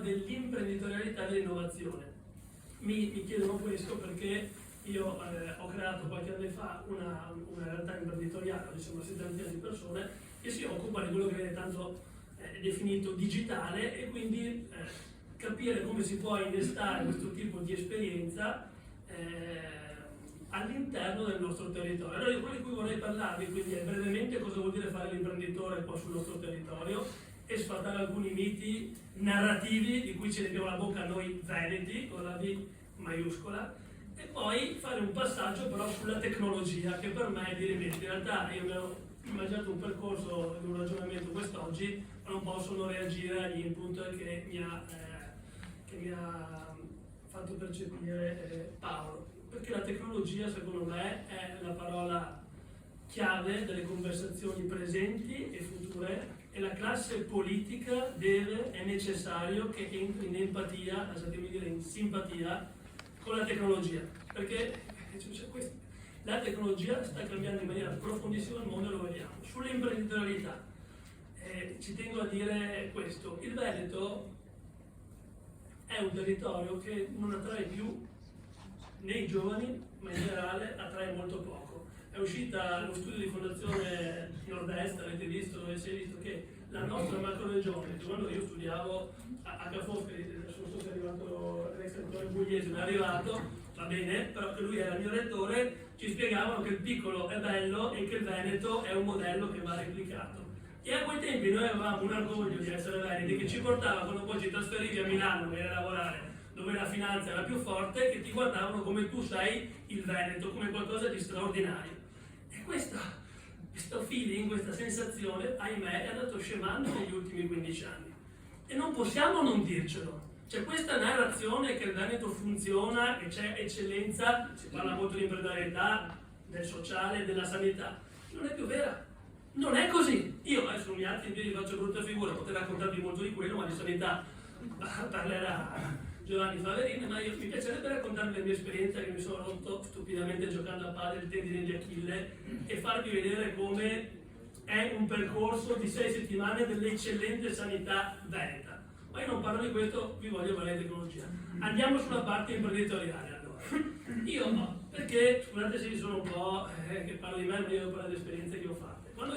dell'imprenditorialità e dell'innovazione. Mi chiedono questo perché io ho creato qualche anno fa una realtà imprenditoriale, diciamo una settantina di persone, che si occupa di quello che viene tanto definito digitale, e quindi capire come si può innestare questo tipo di esperienza all'interno del nostro territorio. Allora, quello di cui vorrei parlarvi quindi è brevemente cosa vuol dire fare l'imprenditore qua sul nostro territorio, e sfatare alcuni miti narrativi di ci riempiamo la bocca noi veneti, con la V maiuscola, e poi fare un passaggio però sulla tecnologia, che per me è di rimetti. In realtà io mi ero immaginato un percorso di un ragionamento quest'oggi, ma non posso non reagire agli input che mi ha fatto percepire Paolo, perché la tecnologia secondo me è la parola chiave delle conversazioni presenti e future, e la classe politica è necessario che entri in empatia, lasciatemi dire in simpatia, con la tecnologia, perché la tecnologia sta cambiando in maniera profondissima il mondo, e lo vediamo. Sull'imprenditorialità, ci tengo a dire questo: il Veneto è un territorio che non attrae più né i giovani, ma in generale attrae molto poco. È uscita lo studio di Fondazione Nord-Est, avete visto, dove si è visto che la nostra macroregione, quando io studiavo a Ca' Foscari, adesso non so se è arrivato l'ex rettore Pugliese, ma è arrivato, va bene, però che lui era il mio rettore, ci spiegavano che il piccolo è bello e che il Veneto è un modello che va replicato. E a quei tempi noi avevamo un orgoglio di essere veneti, che ci portava, quando poi ci trasferivi a Milano per lavorare, dove la finanza era più forte, che ti guardavano come tu sei il Veneto, come qualcosa di straordinario. E questo feeling, questa sensazione, ahimè, è andato scemando negli ultimi 15 anni. E non possiamo non dircelo. C'è questa narrazione che il Veneto funziona, che c'è eccellenza, si parla molto di imprenditorialità, del sociale, della sanità. Non è più vera. Non è così. Io adesso mi alzo in piedi, faccio brutta figura, potrei raccontarvi molto di quello, ma di sanità parlerà Giovanni Faverini, ma mi piacerebbe raccontarvi la mia esperienza, che mi sono rotto stupidamente giocando a padel il tendine di Achille, e farvi vedere come è un percorso di 6 settimane dell'eccellente sanità veneta. Ma io non parlo di questo, vi voglio parlare di tecnologia. Andiamo sulla parte imprenditoriale allora. Io no, perché scusate se vi sono un po' che parlo di me, ma io devo parlare di esperienze che ho fatte. Quando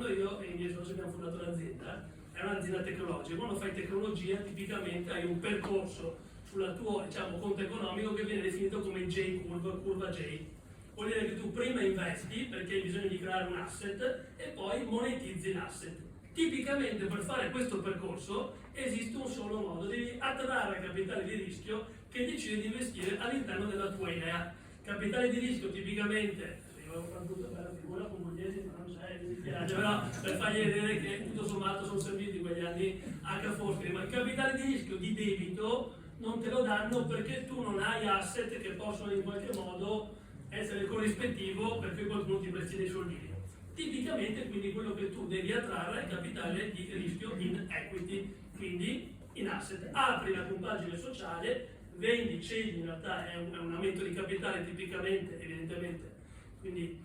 io e i miei soci abbiamo fondato un'azienda, è un'azienda tecnologica. Quando fai tecnologia tipicamente hai un percorso sulla tua, diciamo, conto economico che viene definito come curva J. Vuol dire che tu prima investi perché hai bisogno di creare un asset e poi monetizzi l'asset. Tipicamente per fare questo percorso esiste un solo modo: devi attrarre capitale di rischio che decide di investire all'interno della tua idea. Capitale di rischio tipicamente, io ho fatto una bella figura con Pugliese, ma non c'è, mi dispiace, però per fargli vedere che tutto sommato sono serviti quegli anni a Ca' Foscari, ma il capitale di rischio di debito non te lo danno perché tu non hai asset che possono in qualche modo essere corrispettivo per cui qualcuno ti presti dei soldini. Tipicamente quindi quello che tu devi attrarre è capitale di rischio in equity, quindi in asset. Apri la compagine sociale, vendi, cedi, in realtà è un aumento di capitale tipicamente, evidentemente, quindi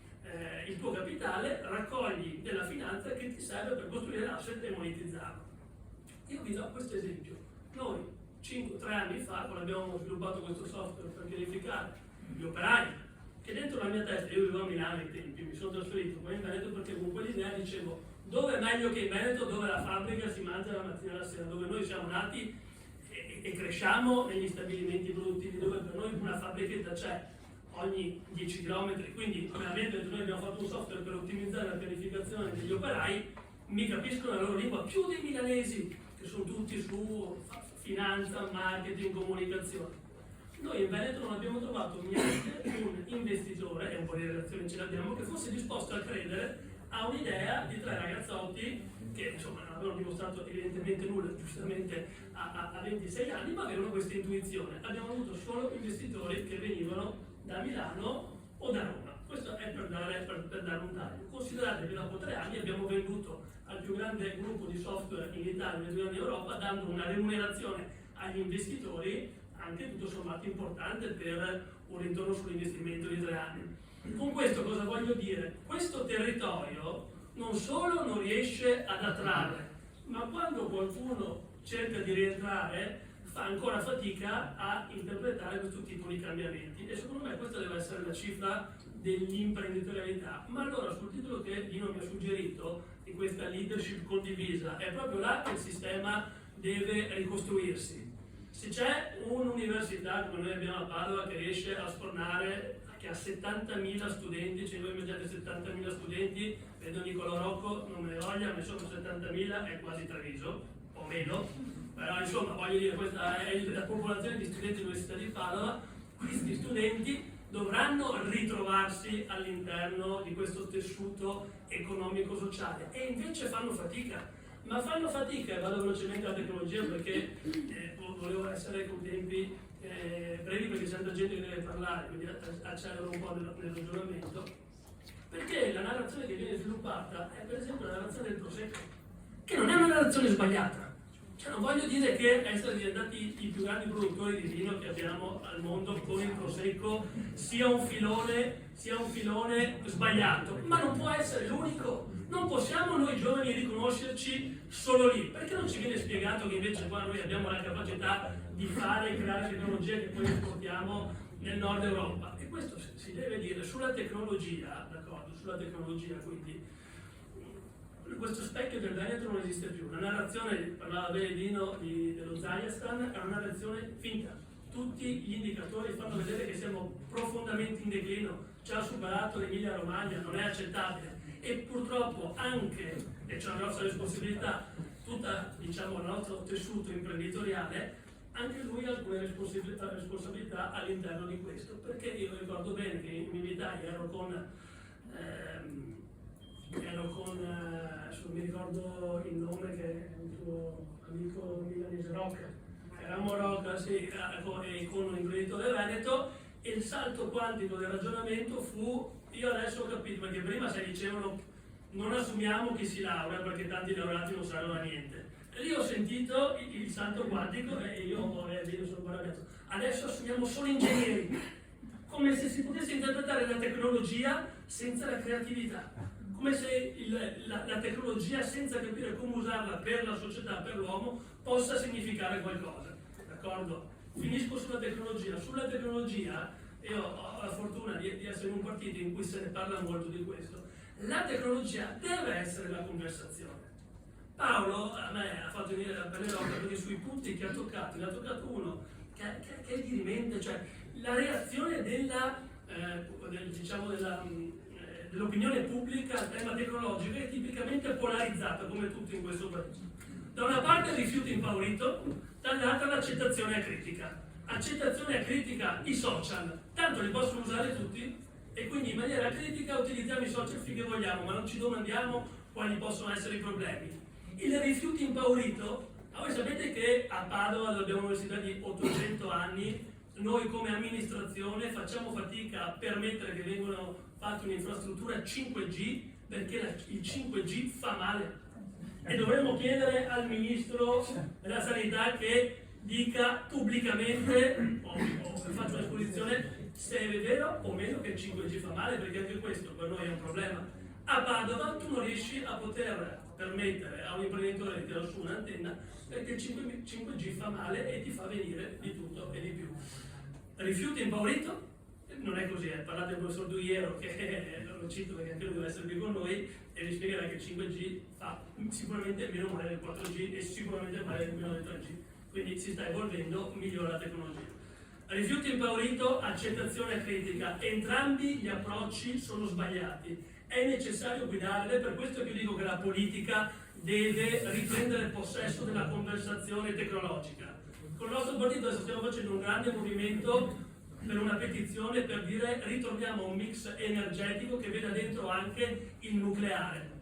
il tuo capitale, raccogli della finanza che ti serve per costruire l'asset e monetizzarlo. Io vi do questo esempio. Noi 3 anni fa, quando abbiamo sviluppato questo software per pianificare gli operai, che dentro la mia testa, io vivevo a Milano ai tempi, mi sono trasferito poi in Veneto perché con quell'idea dicevo: dove è meglio che in Veneto, dove la fabbrica si mangia la mattina e la sera, dove noi siamo nati e cresciamo negli stabilimenti produttivi, dove per noi una fabbrichetta c'è ogni 10 km, quindi veramente noi abbiamo fatto un software per ottimizzare la pianificazione degli operai, mi capiscono la loro lingua più dei milanesi, che sono tutti su finanza, marketing, comunicazione. Noi in Veneto non abbiamo trovato neanche un investitore, e un po' di relazioni ce l'abbiamo, che fosse disposto a credere a un'idea di 3 ragazzotti che insomma non avevano dimostrato evidentemente nulla, giustamente a 26 anni, ma avevano questa intuizione. Abbiamo avuto solo investitori che venivano da Milano o da Roma. Questo è per dare un taglio. Considerate che dopo 3 anni abbiamo venduto al più grande gruppo di software in Italia e più grande in Europa, dando una remunerazione agli investitori anche tutto sommato importante per un ritorno sull'investimento di 3 anni. Con questo cosa voglio dire? Questo territorio non solo non riesce ad attrarre, ma quando qualcuno cerca di rientrare fa ancora fatica a interpretare questo tipo di cambiamenti, e secondo me questa deve essere la cifra dell'imprenditorialità. Ma allora, sul titolo che Dino mi ha suggerito, di questa leadership condivisa, è proprio là che il sistema deve ricostruirsi. Se c'è un'università come noi abbiamo a Padova che riesce a sfornare, che ha 70.000 studenti, cioè voi immaginate 70.000 studenti, vedo Nicolò Rocco, non me ne voglia, ma insomma 70.000 è quasi Treviso, o meno, però insomma voglio dire, questa è la popolazione di studenti dell'Università di Padova. Questi studenti dovranno ritrovarsi all'interno di questo tessuto economico-sociale e invece fanno fatica. Ma fanno fatica, e vado velocemente alla tecnologia perché volevo essere con tempi brevi perché c'è tanta gente che deve parlare, quindi accelero un po' nel ragionamento. Perché la narrazione che viene sviluppata è per esempio la narrazione del Prosecco, che non è una narrazione sbagliata. Cioè, non voglio dire che essere diventati i più grandi produttori di vino che abbiamo al mondo con il Prosecco sia un filone sbagliato, ma non può essere l'unico. Non possiamo noi giovani riconoscerci solo lì, perché non ci viene spiegato che invece qua noi abbiamo la capacità di fare e creare tecnologie che poi esportiamo nel nord Europa. E questo si deve dire sulla tecnologia, d'accordo? Sulla tecnologia, quindi questo specchio del Veneto non esiste più. La narrazione, parlava bene Dino dello Zajarstan, è una narrazione finta. Tutti gli indicatori fanno vedere che siamo profondamente in declino, ci ha superato l'Emilia Romagna, non è accettabile. E purtroppo anche, e c'è una grossa responsabilità, tutta diciamo il nostro tessuto imprenditoriale, anche lui ha alcune responsabilità all'interno di questo, perché io ricordo bene che mi invitai, ero con non mi ricordo il nome, che è un tuo amico milanese, Rocca, eravamo a Rocca, sì, con un imprenditore veneto, e il salto quantico del ragionamento fu: io adesso ho capito, perché prima si dicevano non assumiamo chi si laurea perché tanti laureati non servono a niente. E lì ho sentito il salto quantico e io sono arrabbiato. Adesso assumiamo solo ingegneri, come se si potesse interpretare la tecnologia senza la creatività, come se la tecnologia, senza capire come usarla per la società, per l'uomo, possa significare qualcosa. D'accordo? Finisco sulla tecnologia. Sulla tecnologia, io ho la fortuna di essere in un partito in cui se ne parla molto di questo. La tecnologia deve essere la conversazione. Paolo a me ha fatto venire la pelle d'oca perché sui punti che ha toccato, ne ha toccato uno che è dirimente, cioè la reazione dell'opinione pubblica al tema tecnologico è tipicamente polarizzata, come tutto in questo paese. Da una parte il rifiuto impaurito, dall'altra l'accettazione acritica. Accettazione acritica i social, tanto li possono usare tutti, e quindi in maniera critica utilizziamo i social finché vogliamo, ma non ci domandiamo quali possono essere i problemi. Il rifiuto impaurito, voi sapete che a Padova, dove abbiamo un'università di 800 anni, noi come amministrazione facciamo fatica a permettere che vengano fatte un'infrastruttura 5G, perché il 5G fa male. E dovremmo chiedere al Ministro della Sanità che dica pubblicamente, o faccia un'esposizione, se è vero o meno che il 5G fa male, perché anche questo per noi è un problema. A Padova tu non riesci a poter permettere a un imprenditore di tirare su un'antenna perché il 5G fa male e ti fa venire di tutto e di più. Rifiuto impaurito? Non è così, parlate con il professor Duiero, che lo cito perché anche lui deve essere qui con noi, e vi spiegherà che il 5G fa sicuramente meno male del 4G e sicuramente meno del 3G. Quindi si sta evolvendo, migliora la tecnologia. Rifiuto impaurito, accettazione critica. Entrambi gli approcci sono sbagliati. È necessario guidarle, per questo che io dico che la politica deve riprendere possesso della conversazione tecnologica. Con il nostro partito adesso stiamo facendo un grande movimento per una petizione per dire ritroviamo un mix energetico che veda dentro anche il nucleare.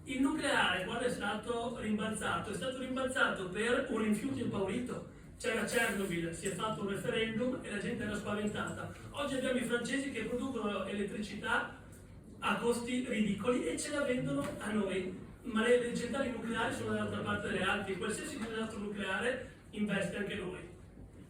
Il nucleare, quando è stato rimbalzato? È stato rimbalzato per un rifiuto impaurito. C'era Chernobyl, si è fatto un referendum e la gente era spaventata. Oggi abbiamo i francesi che producono elettricità a costi ridicoli e ce la vendono a noi. Ma le centrali nucleari sono dall'altra parte delle Alpi, qualsiasi disastro nucleare investe anche noi.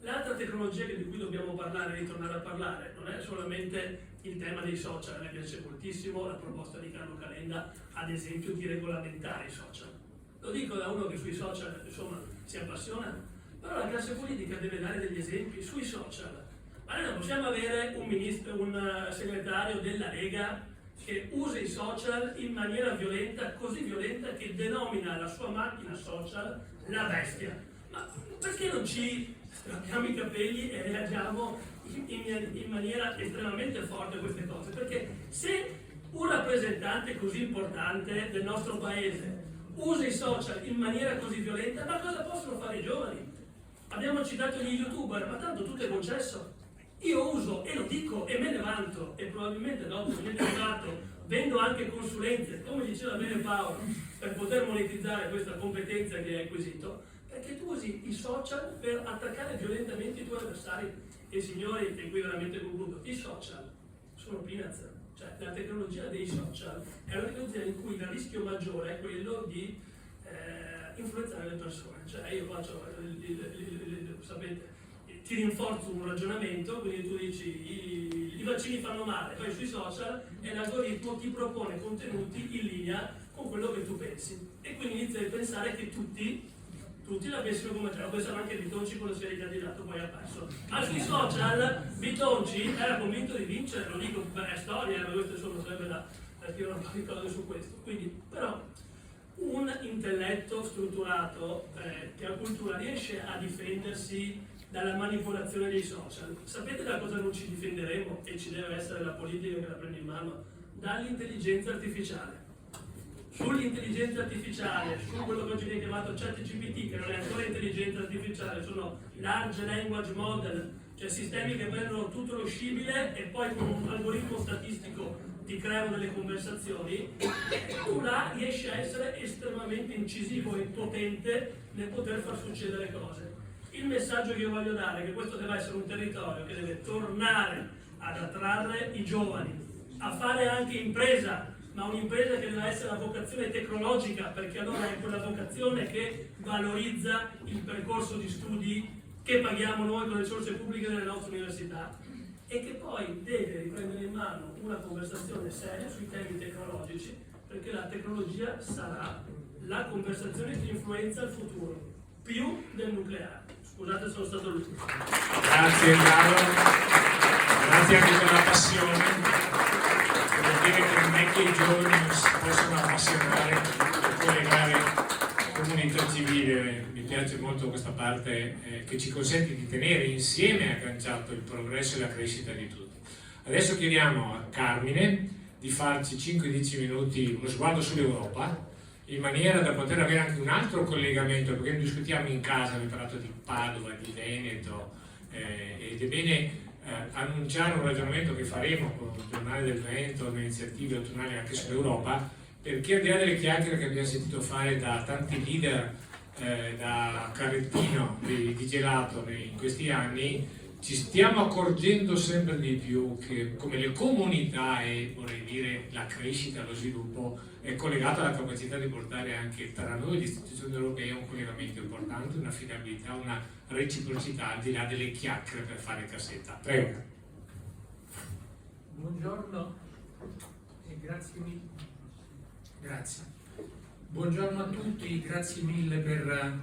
L'altra tecnologia di cui dobbiamo parlare, ritornare a parlare, non è solamente il tema dei social. A me piace moltissimo la proposta di Carlo Calenda, ad esempio, di regolamentare i social. Lo dico da uno che sui social, insomma, si appassionano. Però la classe politica deve dare degli esempi sui social. Ma noi non possiamo avere un segretario della Lega che usa i social in maniera violenta, così violenta che denomina la sua macchina social la bestia. Ma perché non ci strappiamo i capelli e reagiamo in maniera estremamente forte a queste cose? Perché se un rappresentante così importante del nostro paese usa i social in maniera così violenta, ma cosa possono fare i giovani? Abbiamo citato gli youtuber, ma tanto tutto è concesso. Io uso e lo dico e me ne vanto, e probabilmente dopo mi ne vanto, vendo anche consulenze, come diceva bene Paolo, per poter monetizzare questa competenza che hai acquisito, perché tu usi i social per attaccare violentamente i tuoi avversari. E signori, e qui veramente concludo, i social sono peanuts. Cioè, la tecnologia dei social è una tecnologia in cui il rischio maggiore è quello di influenzare le persone. Cioè, io faccio, sapete, ti rinforzo un ragionamento, quindi tu dici i vaccini fanno male, poi sui social e l'algoritmo ti propone contenuti in linea con quello che tu pensi. E quindi inizi a pensare che tutti la pensino come te, lo pensava anche Bitonci quando si è ricandidato, poi ha perso. Ma sui social Bitonci era convinto di vincere, lo dico per storia, ma questo insomma sarebbe da scrivere un po' di cose su questo. Quindi, però, un intelletto strutturato che la cultura riesce a difendersi dalla manipolazione dei social. Sapete da cosa non ci difenderemo? E ci deve essere la politica che la prende in mano? Dall'intelligenza artificiale. Sull'intelligenza artificiale, su quello che oggi viene chiamato ChatGPT, che non è ancora intelligenza artificiale, sono large language model, cioè sistemi che prendono tutto lo scibile e poi con un algoritmo statistico ti creano delle conversazioni, tu là riesci a essere estremamente incisivo e potente nel poter far succedere cose. Il messaggio che io voglio dare è che questo deve essere un territorio che deve tornare ad attrarre i giovani, a fare anche impresa, ma un'impresa che deve essere la vocazione tecnologica, perché allora è quella vocazione che valorizza il percorso di studi che paghiamo noi con le risorse pubbliche delle nostre università e che poi deve riprendere in mano una conversazione seria sui temi tecnologici, perché la tecnologia sarà la conversazione che influenza il futuro, più del nucleare. Scusate, sono stato l'ultimo. Grazie Carlo, grazie anche per la passione. Devo dire che non è che i giovani non si possono appassionare e collegare comunità civile. Mi piace molto questa parte che ci consente di tenere insieme agganciato il progresso e la crescita di tutti. Adesso chiediamo a Carmine di farci 5-10 minuti uno sguardo sull'Europa, in maniera da poter avere anche un altro collegamento, perché noi discutiamo in casa, abbiamo parlato di Padova, di Veneto, ed è bene annunciare un ragionamento che faremo con il giornale del Veneto, le iniziative autunnali anche sull'Europa, perché al di là delle chiacchiere che abbiamo sentito fare da tanti leader, da Carrettino di Gelato in questi anni, ci stiamo accorgendo sempre di più che come le comunità e vorrei dire la crescita, lo sviluppo è collegato alla capacità di portare anche tra noi le istituzioni europee un collegamento importante, una affidabilità, una reciprocità al di là delle chiacchiere per fare cassetta. Prego. Buongiorno e grazie mille. Grazie. Buongiorno a tutti, grazie mille per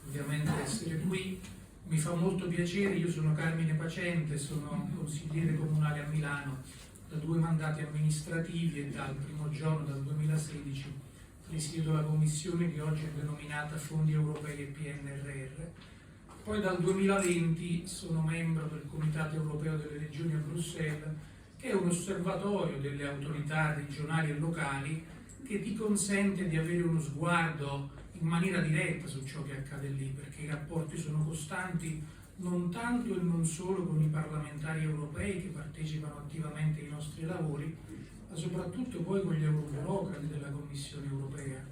ovviamente essere qui. Mi fa molto piacere, io sono Carmine Pacente, sono consigliere comunale a Milano da 2 mandati amministrativi e dal primo giorno, dal 2016, presiedo la commissione che oggi è denominata Fondi Europei e PNRR. Poi dal 2020 sono membro del Comitato Europeo delle Regioni a Bruxelles, che è un osservatorio delle autorità regionali e locali che ti consente di avere uno sguardo in maniera diretta su ciò che accade lì, perché i rapporti sono costanti non tanto e non solo con i parlamentari europei che partecipano attivamente ai nostri lavori, ma soprattutto poi con gli euroburocrati della Commissione europea,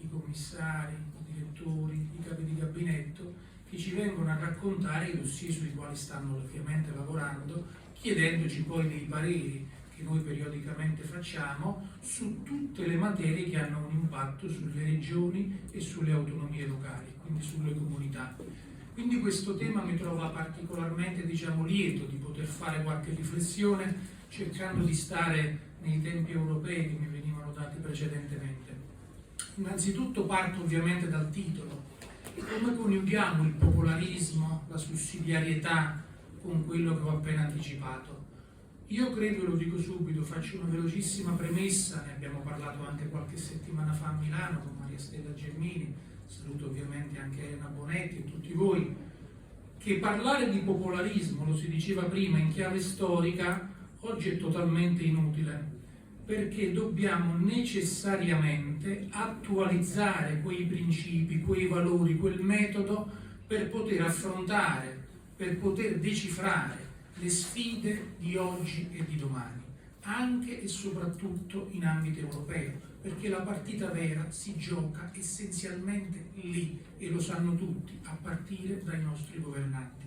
i commissari, i direttori, i capi di gabinetto, che ci vengono a raccontare i dossier sui quali stanno ovviamente lavorando, chiedendoci poi dei pareri che noi periodicamente facciamo su tutte le materie che hanno un impatto sulle regioni e sulle autonomie locali, quindi sulle comunità. Quindi questo tema mi trova particolarmente, lieto di poter fare qualche riflessione cercando di stare nei tempi europei che mi venivano dati precedentemente. Innanzitutto parto ovviamente dal titolo. come coniughiamo il popolarismo, la sussidiarietà con quello che ho appena anticipato? Io credo, e lo dico subito, faccio una velocissima premessa, ne abbiamo parlato anche qualche settimana fa a Milano con Maria Stella Gelmini, saluto ovviamente anche Elena Bonetti e tutti voi, che parlare di popolarismo, lo si diceva prima, in chiave storica, oggi è totalmente inutile, perché dobbiamo necessariamente attualizzare quei principi, quei valori, quel metodo per poter affrontare, per poter decifrare le sfide di oggi e di domani, anche e soprattutto in ambito europeo, perché la partita vera si gioca essenzialmente lì, e lo sanno tutti, a partire dai nostri governanti.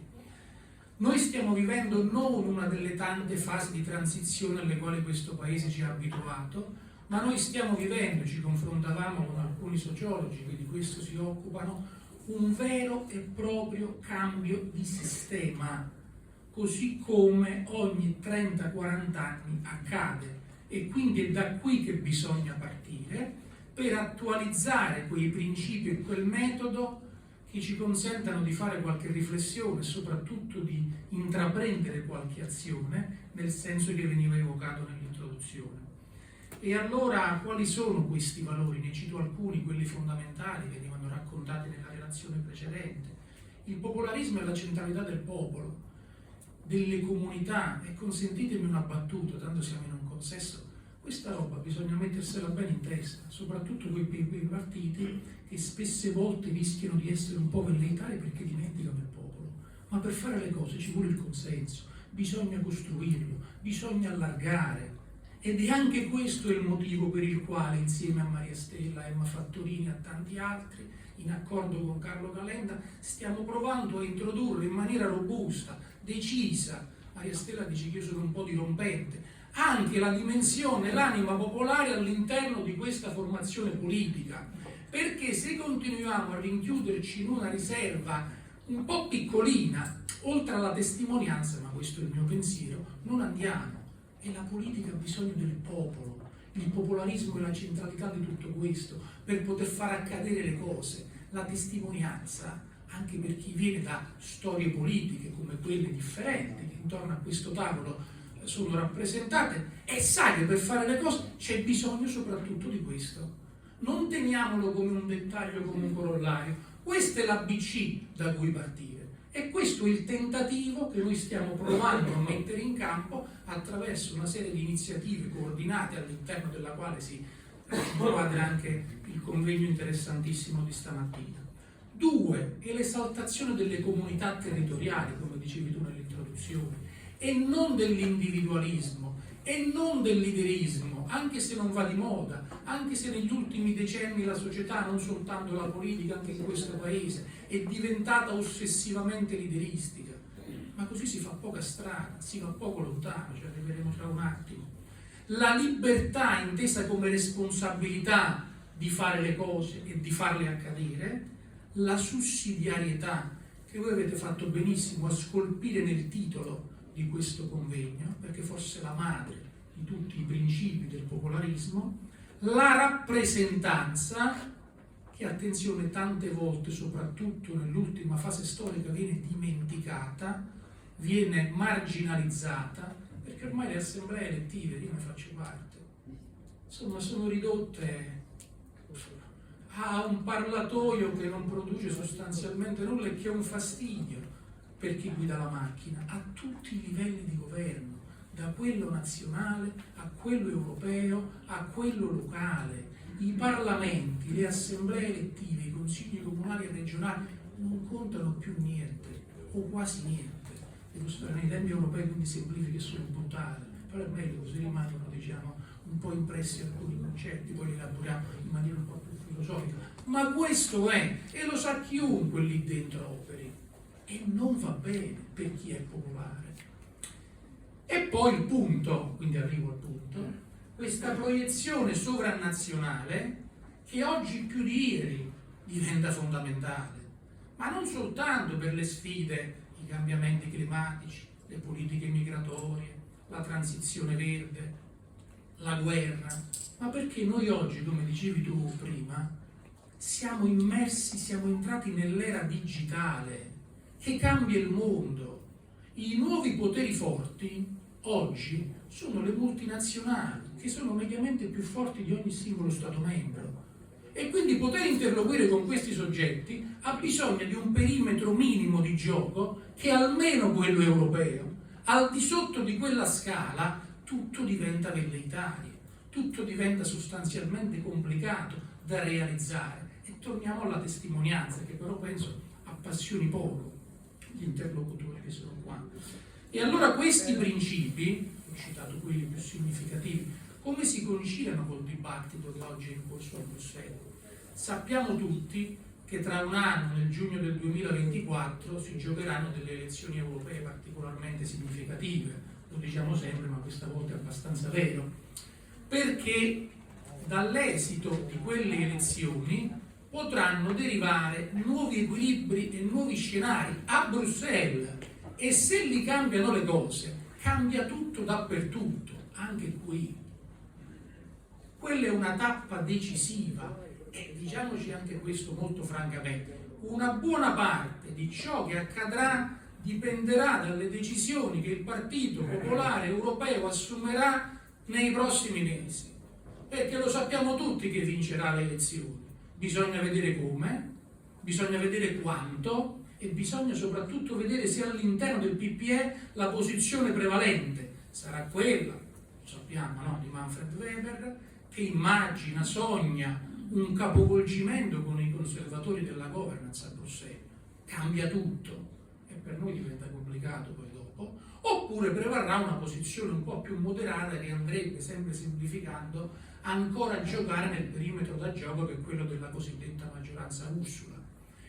Noi stiamo vivendo non una delle tante fasi di transizione alle quali questo Paese ci ha abituato, ma noi stiamo vivendo, ci confrontavamo con alcuni sociologi che di questo si occupano, un vero e proprio cambio di sistema, così come ogni 30-40 anni accade, e quindi è da qui che bisogna partire per attualizzare quei principi e quel metodo che ci consentano di fare qualche riflessione e soprattutto di intraprendere qualche azione nel senso che veniva evocato nell'introduzione. E allora quali sono questi valori? Ne cito alcuni, quelli fondamentali che venivano raccontati nella relazione precedente. Il popolarismo è la centralità del popolo, delle comunità, e consentitemi una battuta, tanto siamo in un consesso, questa roba bisogna mettersela bene in testa, soprattutto quei partiti che spesse volte rischiano di essere un po' velleitari perché dimenticano il popolo. Ma per fare le cose ci vuole il consenso, bisogna costruirlo, bisogna allargare. Ed è anche questo il motivo per il quale, insieme a Maria Stella, Emma Fattorini e a tanti altri, in accordo con Carlo Calenda, stiamo provando a introdurre in maniera robusta, decisa, Maria Stella dice che io sono un po' dirompente, anche la dimensione, l'anima popolare all'interno di questa formazione politica, perché se continuiamo a rinchiuderci in una riserva un po' piccolina, oltre alla testimonianza, ma questo è il mio pensiero, non andiamo, e la politica ha bisogno del popolo, il popolarismo è la centralità di tutto questo, per poter far accadere le cose, la testimonianza, anche per chi viene da storie politiche come quelle differenti che intorno a questo tavolo sono rappresentate, e sai che per fare le cose c'è bisogno soprattutto di questo. Non teniamolo come un dettaglio, come un corollario, questa è l'ABC da cui partire, e questo è il tentativo che noi stiamo provando a mettere in campo attraverso una serie di iniziative coordinate, all'interno della quale si inquadra anche il convegno interessantissimo di stamattina. 2 è l'esaltazione delle comunità territoriali, come dicevi tu nell'introduzione, e non dell'individualismo, e non del liderismo, anche se non va di moda, anche se negli ultimi decenni la società, non soltanto la politica, anche in questo paese, è diventata ossessivamente lideristica. Ma così si fa poca strada, si va poco lontano, ci arriveremo tra un attimo. La libertà intesa come responsabilità di fare le cose e di farle accadere, la sussidiarietà, che voi avete fatto benissimo a scolpire nel titolo di questo convegno, perché fosse la madre di tutti i principi del popolarismo, la rappresentanza, che attenzione tante volte, soprattutto nell'ultima fase storica, viene dimenticata, viene marginalizzata, perché ormai le assemblee elettive, io ne faccio parte, insomma sono ridotte a un parlatoio che non produce sostanzialmente nulla e che è un fastidio per chi guida la macchina, a tutti i livelli di governo, da quello nazionale a quello europeo a quello locale. I parlamenti, le assemblee elettive, i consigli comunali e regionali non contano più niente, o quasi niente. Devo stare nei tempi europei, quindi semplifichi è solo brutale, però è meglio così rimangono, diciamo, un po' impressi alcuni concetti, poi li elaboriamo in maniera un po' più filosofica. Ma questo è, e lo sa chiunque lì dentro operi, e non va bene per chi è popolare. E poi il punto, quindi arrivo al punto, questa proiezione sovranazionale che oggi più di ieri diventa fondamentale, ma non soltanto per le sfide, i cambiamenti climatici, le politiche migratorie, la transizione verde, la guerra, ma perché noi oggi, come dicevi tu prima, siamo immersi, siamo entrati nell'era digitale che cambia il mondo. I nuovi poteri forti oggi sono le multinazionali, che sono mediamente più forti di ogni singolo Stato membro. E quindi poter interloquire con questi soggetti ha bisogno di un perimetro minimo di gioco che è almeno quello europeo. Al di sotto di quella scala tutto diventa velleitario, tutto diventa sostanzialmente complicato da realizzare. E torniamo alla testimonianza, che però penso appassioni poco gli interlocutori che sono qua. E allora questi principi, ho citato quelli più significativi, come si conciliano col dibattito che oggi è in corso a Bruxelles? Sappiamo tutti che tra un anno, nel giugno del 2024, si giocheranno delle elezioni europee particolarmente significative. Lo diciamo sempre, ma questa volta è abbastanza vero, perché dall'esito di quelle elezioni potranno derivare nuovi equilibri e nuovi scenari a Bruxelles, e se li cambiano le cose, cambia tutto dappertutto, anche qui. Quella è una tappa decisiva, e diciamoci anche questo molto francamente, una buona parte di ciò che accadrà dipenderà dalle decisioni che il Partito Popolare Europeo assumerà nei prossimi mesi, perché lo sappiamo tutti che vincerà le elezioni. Bisogna vedere come, bisogna vedere quanto, e bisogna soprattutto vedere se all'interno del PPE la posizione prevalente sarà quella, lo sappiamo, no, di Manfred Weber, che immagina, sogna un capovolgimento con i conservatori della governance a Bruxelles. Cambia tutto e per noi diventa complicato poi dopo. Oppure prevarrà una posizione un po' più moderata che andrebbe, sempre semplificando, ancora a giocare nel perimetro da gioco che è quello della cosiddetta maggioranza Ursula.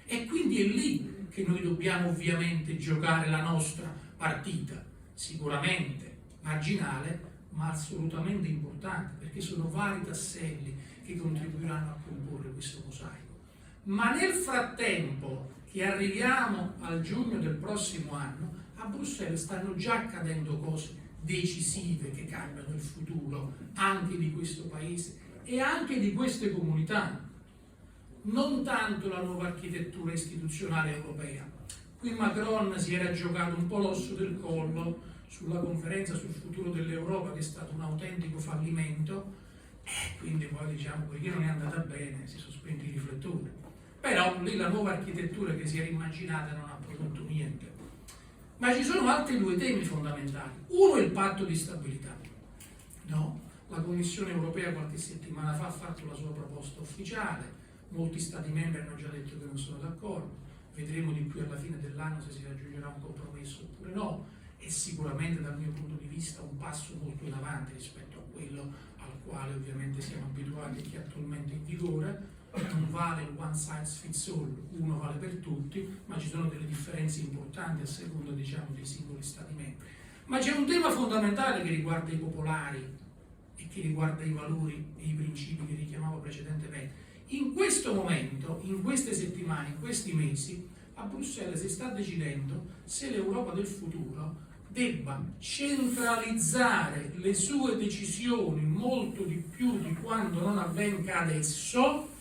E quindi è lì che noi dobbiamo ovviamente giocare la nostra partita, sicuramente marginale, ma assolutamente importante, perché sono vari tasselli che contribuiranno a comporre questo mosaico. Ma nel frattempo che arriviamo al giugno del prossimo anno, a Bruxelles stanno già accadendo cose decisive che cambiano il futuro anche di questo paese e anche di queste comunità. Non tanto la nuova architettura istituzionale europea. Qui Macron si era giocato un po' l'osso del collo sulla conferenza sul futuro dell'Europa, che è stato un autentico fallimento, e quindi poi diciamo, poiché non è andata bene, si sono spenti i riflettori. Però lì la nuova architettura che si era immaginata non ha prodotto niente. Ma ci sono altri due temi fondamentali. Uno è il patto di stabilità. No? La Commissione europea qualche settimana fa ha fatto la sua proposta ufficiale, molti Stati membri hanno già detto che non sono d'accordo, vedremo di qui alla fine dell'anno se si raggiungerà un compromesso oppure no. È sicuramente dal mio punto di vista un passo molto in avanti rispetto a quello al quale ovviamente siamo abituati e che è attualmente in vigore. Non vale il one size fits all, uno vale per tutti, ma ci sono delle differenze importanti a seconda, diciamo, dei singoli Stati membri. Ma c'è un tema fondamentale che riguarda i popolari e che riguarda i valori e i principi che richiamavo precedentemente. In questo momento, in queste settimane, in questi mesi, a Bruxelles si sta decidendo se l'Europa del futuro debba centralizzare le sue decisioni molto di più di quanto non avvenga adesso,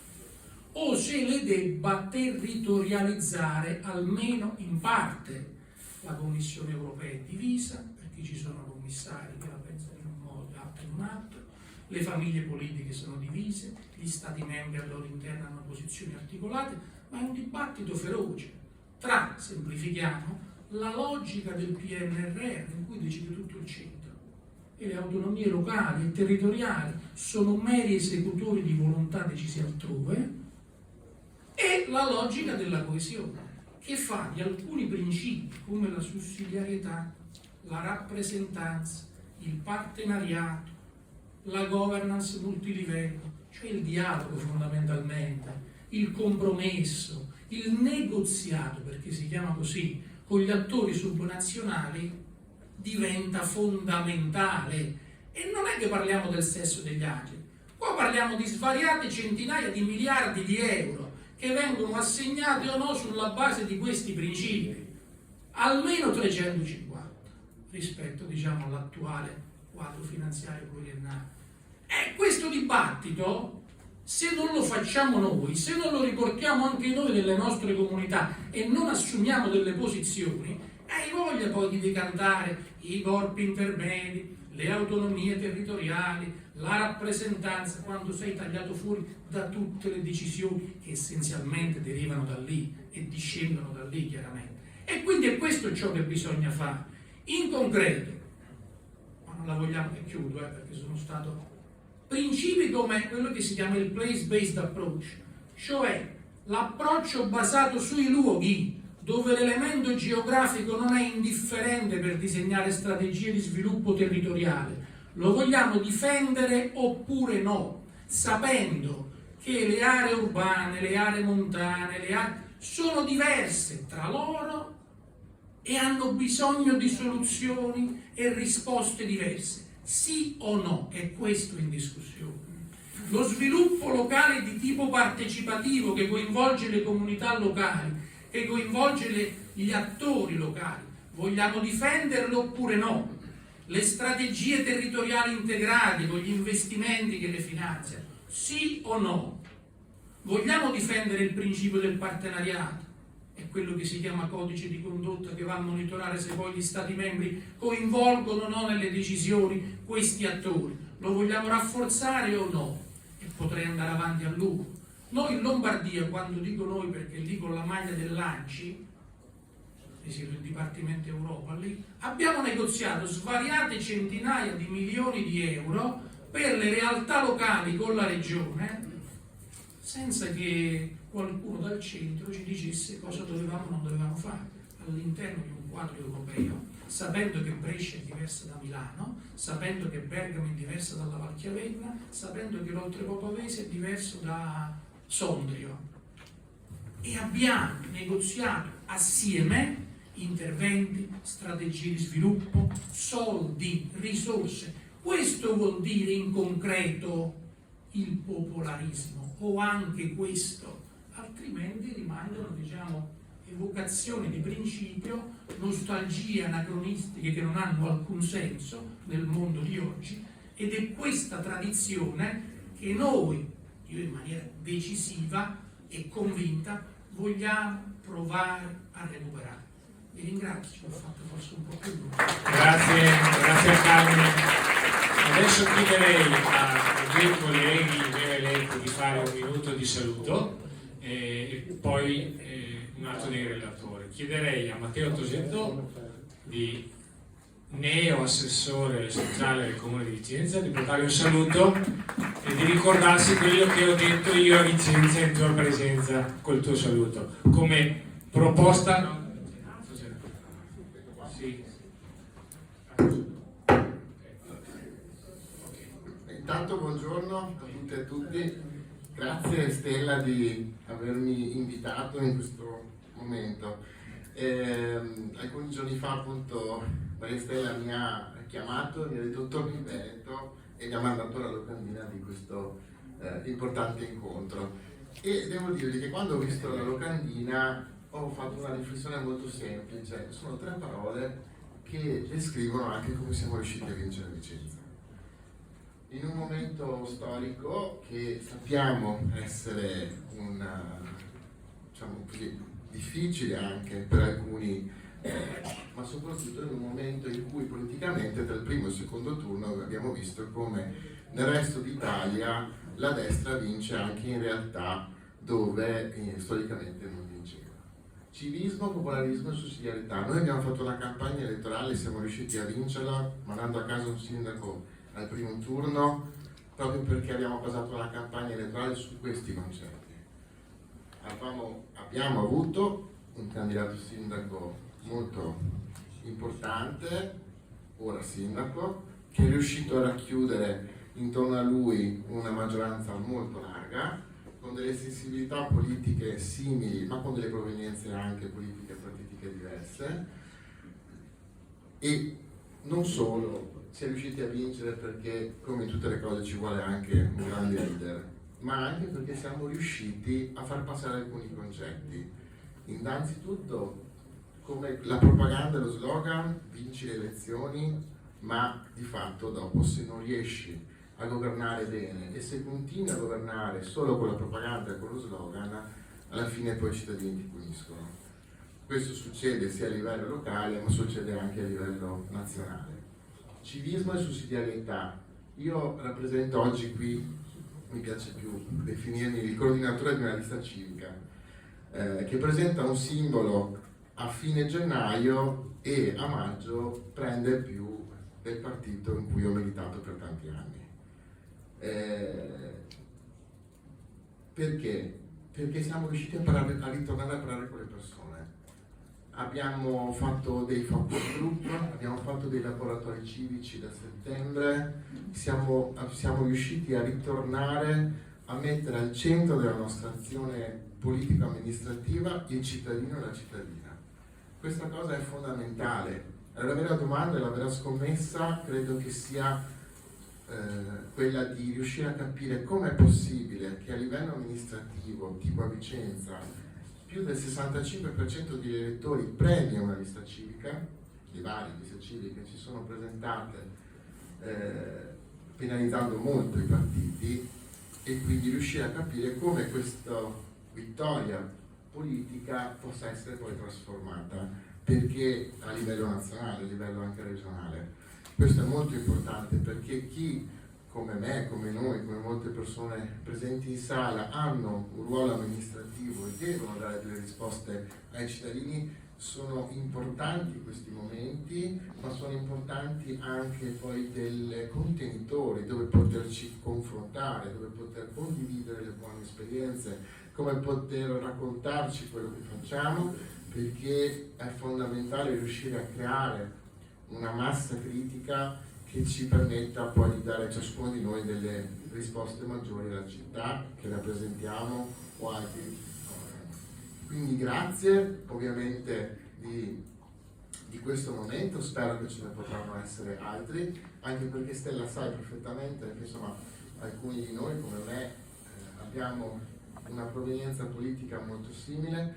o se le debba territorializzare almeno in parte. La Commissione europea è divisa, perché ci sono commissari che la pensano in un modo e altri in un altro, le famiglie politiche sono divise, gli Stati membri al loro interno hanno posizioni articolate, ma è un dibattito feroce tra, semplifichiamo, la logica del PNRR, in cui decide tutto il centro, e le autonomie locali e territoriali sono meri esecutori di volontà decise altrove, e la logica della coesione, che fa di alcuni principi come la sussidiarietà, la rappresentanza, il partenariato, la governance multilivello, cioè il dialogo fondamentalmente, il compromesso, il negoziato, perché si chiama così, con gli attori subnazionali, diventa fondamentale. E non è che parliamo del sesso degli angeli, qua parliamo di svariate centinaia di miliardi di euro che vengono assegnati o no sulla base di questi principi, almeno 350 rispetto, diciamo, all'attuale quadro finanziario pluriennale. E questo dibattito Se non lo facciamo noi, se non lo riportiamo anche noi nelle nostre comunità e non assumiamo delle posizioni, hai voglia poi di decantare i corpi intermedi, le autonomie territoriali, la rappresentanza, quando sei tagliato fuori da tutte le decisioni che essenzialmente derivano da lì e discendono da lì chiaramente. E quindi è questo ciò che bisogna fare. In concreto, ma non la vogliamo che chiudo, perché sono stato... Principi come quello che si chiama il place-based approach, cioè l'approccio basato sui luoghi, dove l'elemento geografico non è indifferente per disegnare strategie di sviluppo territoriale. Lo vogliamo difendere oppure no, sapendo che le aree urbane, le aree montane, sono diverse tra loro e hanno bisogno di soluzioni e risposte diverse. Sì o no? È questo in discussione. Lo sviluppo locale di tipo partecipativo che coinvolge le comunità locali, che coinvolge gli attori locali, vogliamo difenderlo oppure no? Le strategie territoriali integrate con gli investimenti che le finanziano, sì o no? Vogliamo difendere il principio del partenariato? È quello che si chiama codice di condotta che va a monitorare se poi gli Stati membri coinvolgono o no nelle decisioni questi attori. Lo vogliamo rafforzare o no? E potrei andare avanti a lungo. Noi in Lombardia, quando dico noi perché lì con la maglia dell'ANCI, il Dipartimento Europa, lì abbiamo negoziato svariate centinaia di milioni di euro per le realtà locali con la regione, senza che qualcuno dal centro ci dicesse cosa dovevamo o non dovevamo fare all'interno di un quadro europeo, sapendo che Brescia è diversa da Milano, sapendo che Bergamo è diversa dalla Valchiavenna, sapendo che l'Oltrepo Pavese è diverso da Sondrio. E abbiamo negoziato assieme interventi, strategie di sviluppo, soldi, risorse. Questo vuol dire in concreto il popolarismo, o anche questo, altrimenti rimangono, diciamo, evocazioni di principio, nostalgie anacronistiche che non hanno alcun senso nel mondo di oggi, ed è questa tradizione che noi, io in maniera decisiva e convinta, vogliamo provare a recuperare. Vi ringrazio, ho fatto forse un po' più lungo. Grazie a Carmine. Adesso chiederei ai miei colleghi eletti di fare un minuto di saluto e poi un altro dei relatori. Chiederei a Matteo Tosetto, di neo assessore sociale del Comune di Vicenza, di portare un saluto e di ricordarsi quello che ho detto io a Vicenza in tua presenza col tuo saluto. Come proposta... Intanto buongiorno a tutte e a tutti, grazie Stella di avermi invitato in questo momento. Alcuni giorni fa appunto Maria Stella mi ha chiamato, mi ha detto torni in Veneto e mi ha mandato la locandina di questo importante incontro. E devo dirvi che quando ho visto la locandina ho fatto una riflessione molto semplice, sono 3 parole che descrivono anche come siamo riusciti a vincere Vicenza. In un momento storico che sappiamo essere diciamo così, difficile anche per alcuni, ma soprattutto in un momento in cui politicamente tra il primo e il secondo turno abbiamo visto come nel resto d'Italia la destra vince anche in realtà dove storicamente non vinceva. Civismo, popolarismo e sussidiarietà. Noi abbiamo fatto una campagna elettorale e siamo riusciti a vincerla mandando a casa un sindaco al primo turno proprio perché abbiamo basato la campagna elettorale su questi concetti. Abbiamo avuto un candidato sindaco molto importante, ora sindaco, che è riuscito a racchiudere intorno a lui una maggioranza molto larga, con delle sensibilità politiche simili, ma con delle provenienze anche politiche e partitiche diverse, e non solo si è riusciti a vincere perché, come in tutte le cose, ci vuole anche un grande leader, ma anche perché siamo riusciti a far passare alcuni concetti. Innanzitutto, come la propaganda e lo slogan, vinci le elezioni, ma di fatto dopo se non riesci a governare bene, e se continui a governare solo con la propaganda e con lo slogan, alla fine poi i cittadini ti puniscono. Questo succede sia a livello locale, ma succede anche a livello nazionale. Civismo e sussidiarietà. Io rappresento oggi qui, mi piace più definirmi il coordinatore di una lista civica, che presenta un simbolo a fine gennaio e a maggio prende più del partito in cui ho militato per tanti anni. Perché? Perché siamo riusciti a ritornare a parlare con le persone. Abbiamo fatto dei focus group, abbiamo fatto dei laboratori civici da settembre, siamo riusciti a ritornare a mettere al centro della nostra azione politico-amministrativa il cittadino e la cittadina. Questa cosa è fondamentale. La vera domanda e la vera scommessa credo che sia quella di riuscire a capire come è possibile che a livello amministrativo, tipo a Vicenza, più del 65% degli elettori premia una lista civica, le varie liste civiche ci sono presentate penalizzando molto i partiti, e quindi riuscire a capire come questa vittoria politica possa essere poi trasformata, perché a livello nazionale, a livello anche regionale. Questo è molto importante, perché chi come me, come noi, come molte persone presenti in sala hanno un ruolo amministrativo e devono dare delle risposte ai cittadini, sono importanti questi momenti, ma sono importanti anche poi dei contenitori dove poterci confrontare, dove poter condividere le buone esperienze, come poter raccontarci quello che facciamo, perché è fondamentale riuscire a creare una massa critica che ci permetta poi di dare a ciascuno di noi delle risposte maggiori alla città che rappresentiamo o altri. Quindi grazie ovviamente di questo momento, spero che ce ne potranno essere altri, anche perché Stella sai perfettamente che insomma alcuni di noi come me abbiamo una provenienza politica molto simile,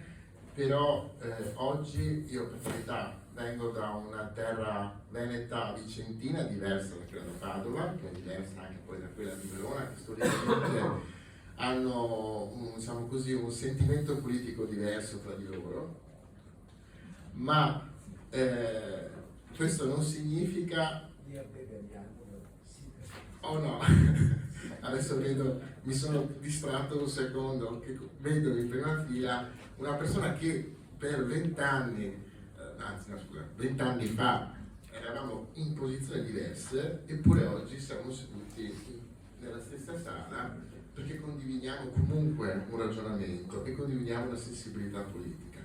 però oggi io per carità vengo da una terra veneta vicentina diversa da quella di Padova, che è diversa anche poi da quella di Verona, che storicamente hanno diciamo così, un sentimento politico diverso tra di loro, ma questo non significa... Oh no, adesso vedo, mi sono distratto un secondo, che vedo in prima fila una persona che per 20 anni 20 anni fa eravamo in posizioni diverse, eppure oggi siamo seduti nella stessa sala perché condividiamo comunque un ragionamento e condividiamo una sensibilità politica.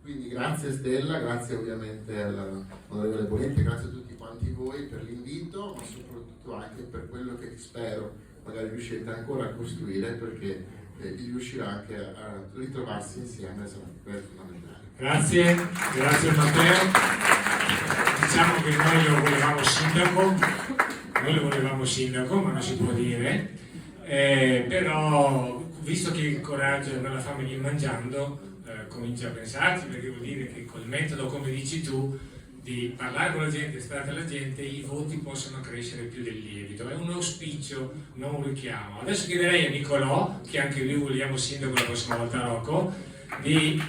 Quindi grazie Stella, grazie ovviamente all'onorevole Bonetti, grazie a tutti quanti voi per l'invito, ma soprattutto anche per quello che spero magari riuscirete ancora a costruire, perché riuscirà anche a ritrovarsi insieme, sarà fondamentale. Grazie Matteo. Diciamo che noi lo volevamo sindaco, ma non si può dire, però visto che il coraggio non la fa venire mangiando, comincia a pensarci, perché vuol dire che col metodo, come dici tu, di parlare con la gente, stare alla gente, i voti possono crescere più del lievito. È un auspicio, non un richiamo. Adesso chiederei a Nicolò, che anche lui vogliamo sindaco la prossima volta, Rocco, di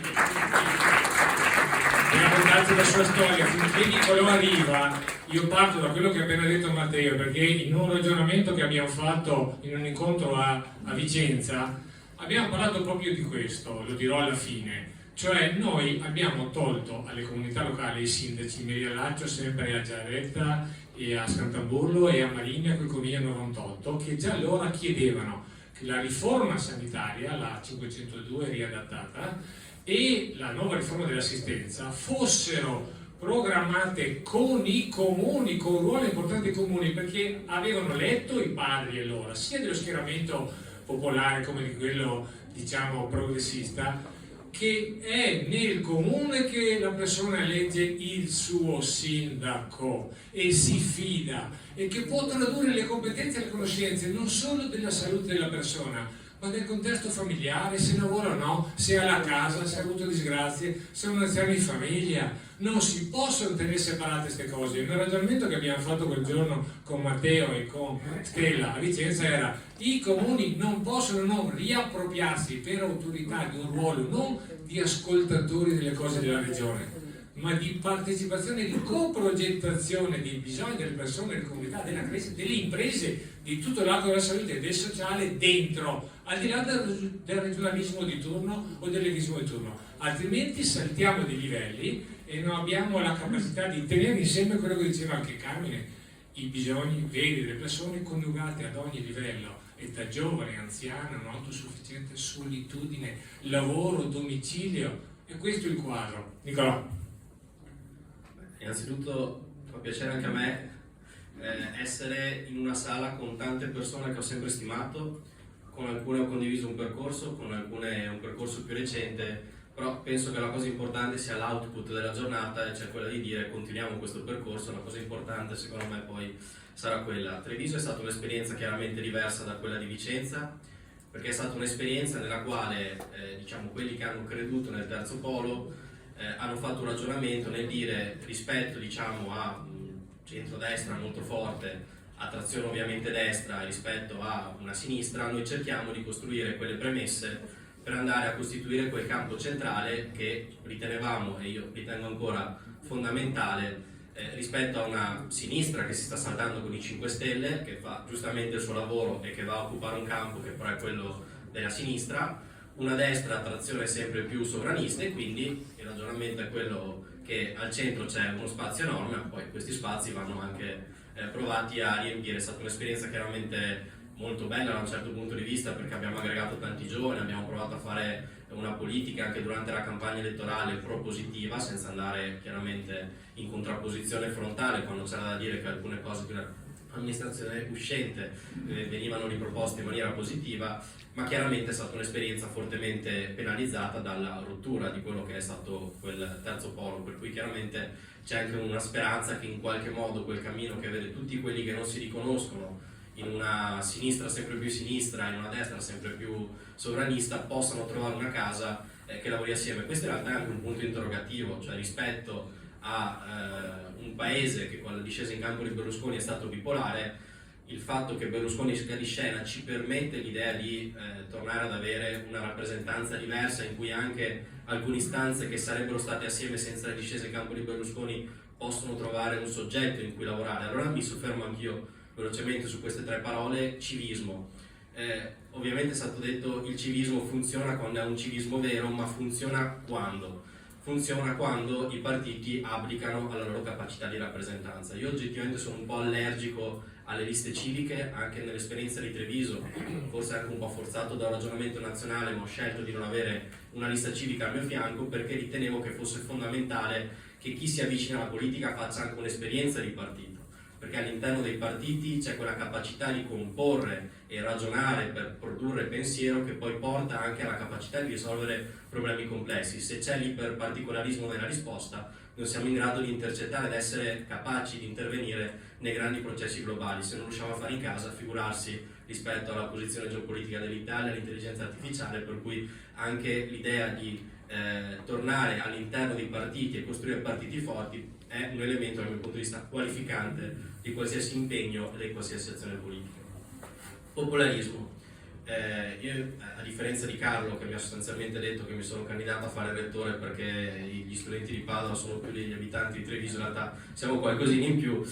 raccontarci la sua storia. Finché Nicolò arriva, io parto da quello che ha appena detto Matteo, perché in un ragionamento che abbiamo fatto in un incontro a Vicenza abbiamo parlato proprio di questo, lo dirò alla fine. Cioè noi abbiamo tolto alle comunità locali, ai sindaci, Maria Laccio sempre a Giaretta e a Scantamburlo e a Maligna con il Coniglia 98, che già allora chiedevano che la riforma sanitaria, la 502 riadattata, e la nuova riforma dell'assistenza fossero programmate con i comuni, con un ruolo importante dei comuni, perché avevano letto i padri allora, sia dello schieramento popolare come di quello diciamo progressista, che è nel comune che la persona elegge il suo sindaco e si fida, e che può tradurre le competenze e le conoscenze non solo della salute della persona, ma nel contesto familiare, se lavora o no, se ha la casa, se ha avuto disgrazie, se è un anziano in famiglia. Non si possono tenere separate queste cose. Il ragionamento che abbiamo fatto quel giorno con Matteo e con Stella a Vicenza era: i comuni non possono non riappropriarsi per autorità di un ruolo non di ascoltatori delle cose della regione, ma di partecipazione, di coprogettazione dei bisogni delle persone, delle comunità, della crescita, delle imprese, di tutto l'arco della salute e del sociale dentro, al di là del regionalismo di turno o dell'egoismo di turno. Altrimenti saltiamo dei livelli e non abbiamo la capacità di tenere insieme quello che diceva anche Carmine, i bisogni veri delle persone coniugati ad ogni livello, età giovane, anziana, non autosufficiente, solitudine, lavoro, domicilio, e questo è il quadro. Nicolò. Innanzitutto fa piacere anche a me essere in una sala con tante persone che ho sempre stimato, con alcune ho condiviso un percorso, con alcune un percorso più recente, però penso che la cosa importante sia l'output della giornata, e cioè quella di dire continuiamo questo percorso. La cosa importante secondo me poi sarà quella. Treviso è stata un'esperienza chiaramente diversa da quella di Vicenza, perché è stata un'esperienza nella quale diciamo, quelli che hanno creduto nel terzo polo hanno fatto un ragionamento nel dire, rispetto diciamo, a centrodestra molto forte, a trazione ovviamente destra rispetto a una sinistra, noi cerchiamo di costruire quelle premesse per andare a costituire quel campo centrale che ritenevamo, e io ritengo ancora fondamentale, rispetto a una sinistra che si sta saltando con i 5 Stelle, che fa giustamente il suo lavoro e che va a occupare un campo che però è quello della sinistra, una destra a trazione sempre più sovranista, e quindi il ragionamento è quello che al centro c'è uno spazio enorme, ma poi questi spazi vanno anche provati a riempire. È stata un'esperienza chiaramente molto bella da un certo punto di vista, perché abbiamo aggregato tanti giovani, abbiamo provato a fare una politica anche durante la campagna elettorale propositiva, senza andare chiaramente in contrapposizione frontale quando c'era da dire che alcune cose di un'amministrazione uscente venivano riproposte in maniera positiva, ma chiaramente è stata un'esperienza fortemente penalizzata dalla rottura di quello che è stato quel terzo polo, per cui chiaramente c'è anche una speranza che in qualche modo quel cammino che vede tutti quelli che non si riconoscono in una sinistra sempre più sinistra, in una destra sempre più sovranista, possano trovare una casa che lavori assieme. Questo in realtà è anche un punto interrogativo, cioè rispetto a un paese che con la discesa in campo di Berlusconi è stato bipolare, il fatto che Berlusconi sia di scena ci permette l'idea di tornare ad avere una rappresentanza diversa, in cui anche alcune istanze che sarebbero state assieme senza la discesa in campo di Berlusconi possono trovare un soggetto in cui lavorare. Allora mi soffermo anch'io velocemente su queste 3 parole: civismo. Ovviamente è stato detto il civismo funziona quando è un civismo vero, ma funziona quando? Funziona quando i partiti applicano alla loro capacità di rappresentanza. Io oggettivamente sono un po' allergico alle liste civiche, anche nell'esperienza di Treviso, forse anche un po' forzato da un ragionamento nazionale, ma ho scelto di non avere una lista civica al mio fianco perché ritenevo che fosse fondamentale che chi si avvicina alla politica faccia anche un'esperienza di partito, perché all'interno dei partiti c'è quella capacità di comporre e ragionare per produrre pensiero che poi porta anche alla capacità di risolvere problemi complessi. Se c'è l'iperparticolarismo nella risposta, non siamo in grado di intercettare ed essere capaci di intervenire nei grandi processi globali. Se non riusciamo a fare in casa, figurarsi rispetto alla posizione geopolitica dell'Italia, all'intelligenza artificiale, per cui anche l'idea di tornare all'interno dei partiti e costruire partiti forti è un elemento dal mio punto di vista qualificante di qualsiasi impegno e di qualsiasi azione politica. Popolarismo. Io, a differenza di Carlo, che mi ha sostanzialmente detto che mi sono candidato a fare rettore perché gli studenti di Padova sono più degli abitanti di Treviso, in realtà siamo qualcosina in più.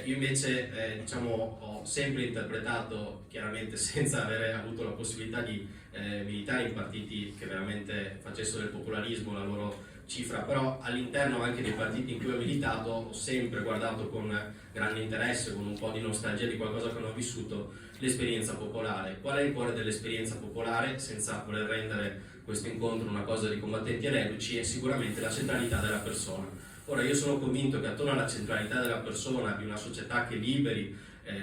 Io invece diciamo, ho sempre interpretato, chiaramente senza avere avuto la possibilità di militare in partiti che veramente facessero del popolarismo la loro cifra, però all'interno anche dei partiti in cui ho militato ho sempre guardato con grande interesse, con un po' di nostalgia di qualcosa che non ho vissuto, l'esperienza popolare. Qual è il cuore dell'esperienza popolare, senza voler rendere questo incontro una cosa di combattenti e reduci? È sicuramente la centralità della persona. Ora, io sono convinto che attorno alla centralità della persona, di una società che liberi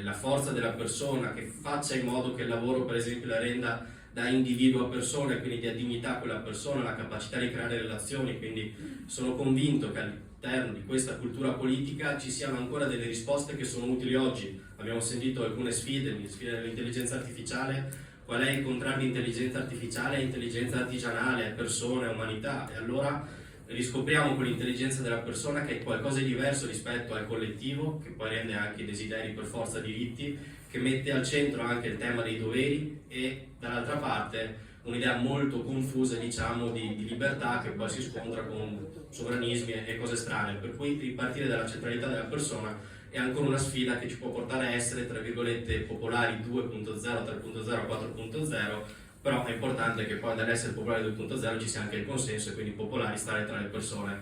la forza della persona, che faccia in modo che il lavoro per esempio la renda da individuo a persona e quindi dia dignità a quella persona, la capacità di creare relazioni, quindi sono convinto che all'interno di questa cultura politica ci siano ancora delle risposte che sono utili oggi. Abbiamo sentito alcune sfide dell'intelligenza artificiale, qual è il contrario di intelligenza artificiale? È intelligenza artigianale, è persona, è umanità, e allora riscopriamo quell'intelligenza della persona che è qualcosa di diverso rispetto al collettivo, che poi rende anche i desideri per forza diritti, che mette al centro anche il tema dei doveri e dall'altra parte un'idea molto confusa, diciamo, di libertà che poi si scontra con sovranismi e cose strane, per cui ripartire dalla centralità della persona è ancora una sfida che ci può portare a essere, tra virgolette, popolari 2.0, 3.0, 4.0, però è importante che poi dall'essere popolari 2.0 ci sia anche il consenso e quindi popolari stare tra le persone.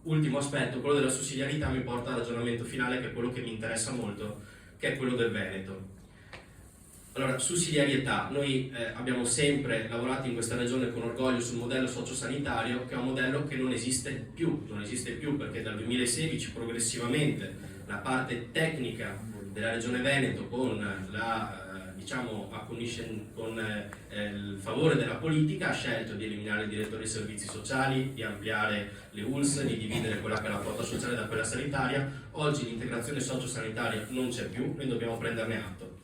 Ultimo aspetto, quello della sussidiarietà, mi porta al ragionamento finale, che è quello che mi interessa molto, che è quello del Veneto. Allora, sussidiarietà, noi abbiamo sempre lavorato in questa regione con orgoglio sul modello sociosanitario, che è un modello che non esiste più perché dal 2016 progressivamente la parte tecnica della regione Veneto con la con il favore della politica ha scelto di eliminare il direttore dei servizi sociali, di ampliare le ULS, di dividere quella che è la quota sociale da quella sanitaria. Oggi l'integrazione sociosanitaria non c'è più, noi dobbiamo prenderne atto.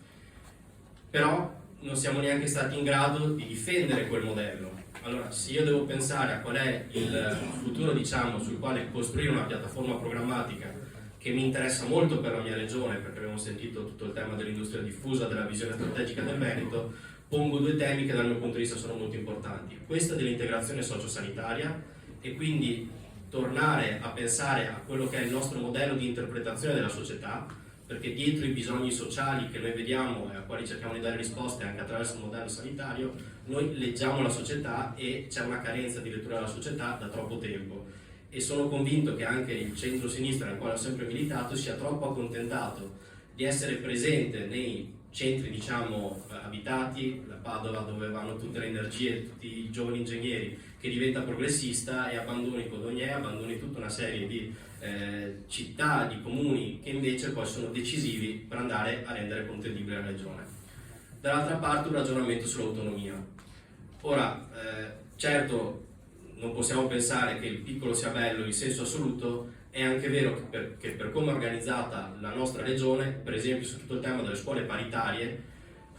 Però non siamo neanche stati in grado di difendere quel modello. Allora, se io devo pensare a qual è il futuro, diciamo, sul quale costruire una piattaforma programmatica che mi interessa molto per la mia regione, perché abbiamo sentito tutto il tema dell'industria diffusa, della visione strategica del Veneto, pongo due temi che dal mio punto di vista sono molto importanti. Questa dell'integrazione sociosanitaria e quindi tornare a pensare a quello che è il nostro modello di interpretazione della società, perché dietro i bisogni sociali che noi vediamo e a quali cerchiamo di dare risposte anche attraverso il modello sanitario, noi leggiamo la società e c'è una carenza addirittura della società da troppo tempo. E sono convinto che anche il centro-sinistra nel quale ho sempre militato sia troppo accontentato di essere presente nei centri, diciamo, abitati, la Padova dove vanno tutte le energie, tutti i giovani ingegneri, che diventa progressista e abbandoni Codogné, abbandoni tutta una serie di città, di comuni che invece poi sono decisivi per andare a rendere contendibile la regione. Dall'altra parte un ragionamento sull'autonomia. Ora, certo, non possiamo pensare che il piccolo sia bello in senso assoluto, è anche vero che per come è organizzata la nostra regione, per esempio su tutto il tema delle scuole paritarie,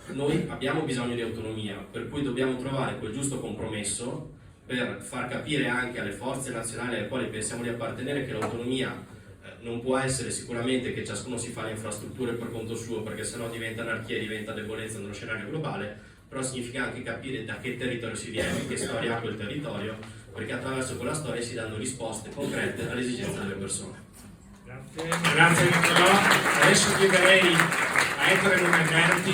noi abbiamo bisogno di autonomia, per cui dobbiamo trovare quel giusto compromesso per far capire anche alle forze nazionali alle quali pensiamo di appartenere che l'autonomia non può essere sicuramente che ciascuno si fa le infrastrutture per conto suo, perché sennò diventa anarchia e diventa debolezza nello scenario globale, però significa anche capire da che territorio si viene, che storia ha quel territorio, perché attraverso quella storia si danno risposte concrete alle esigenze delle persone. Grazie Nicolò. Adesso chiederei a Ettore Lumenerti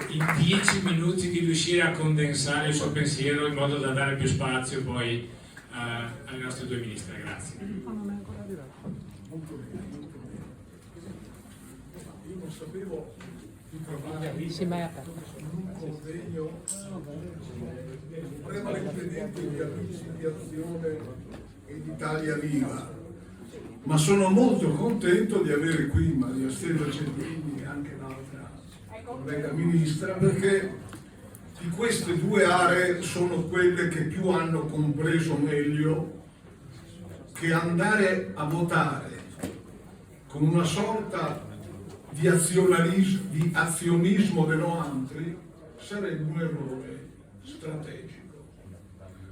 in 10 minuti di riuscire a condensare il suo pensiero in modo da dare più spazio poi alle nostre due ministre. Grazie. Io non sapevo di trovare un convegno prevalentemente di amici di Azione e di Italia Viva, ma sono molto contento di avere qui Maria Stella Gelmini e anche l'altra collega ministra, perché di queste due aree sono quelle che più hanno compreso meglio che andare a votare con una sorta di azionismo de noantri sarebbe un errore strategico.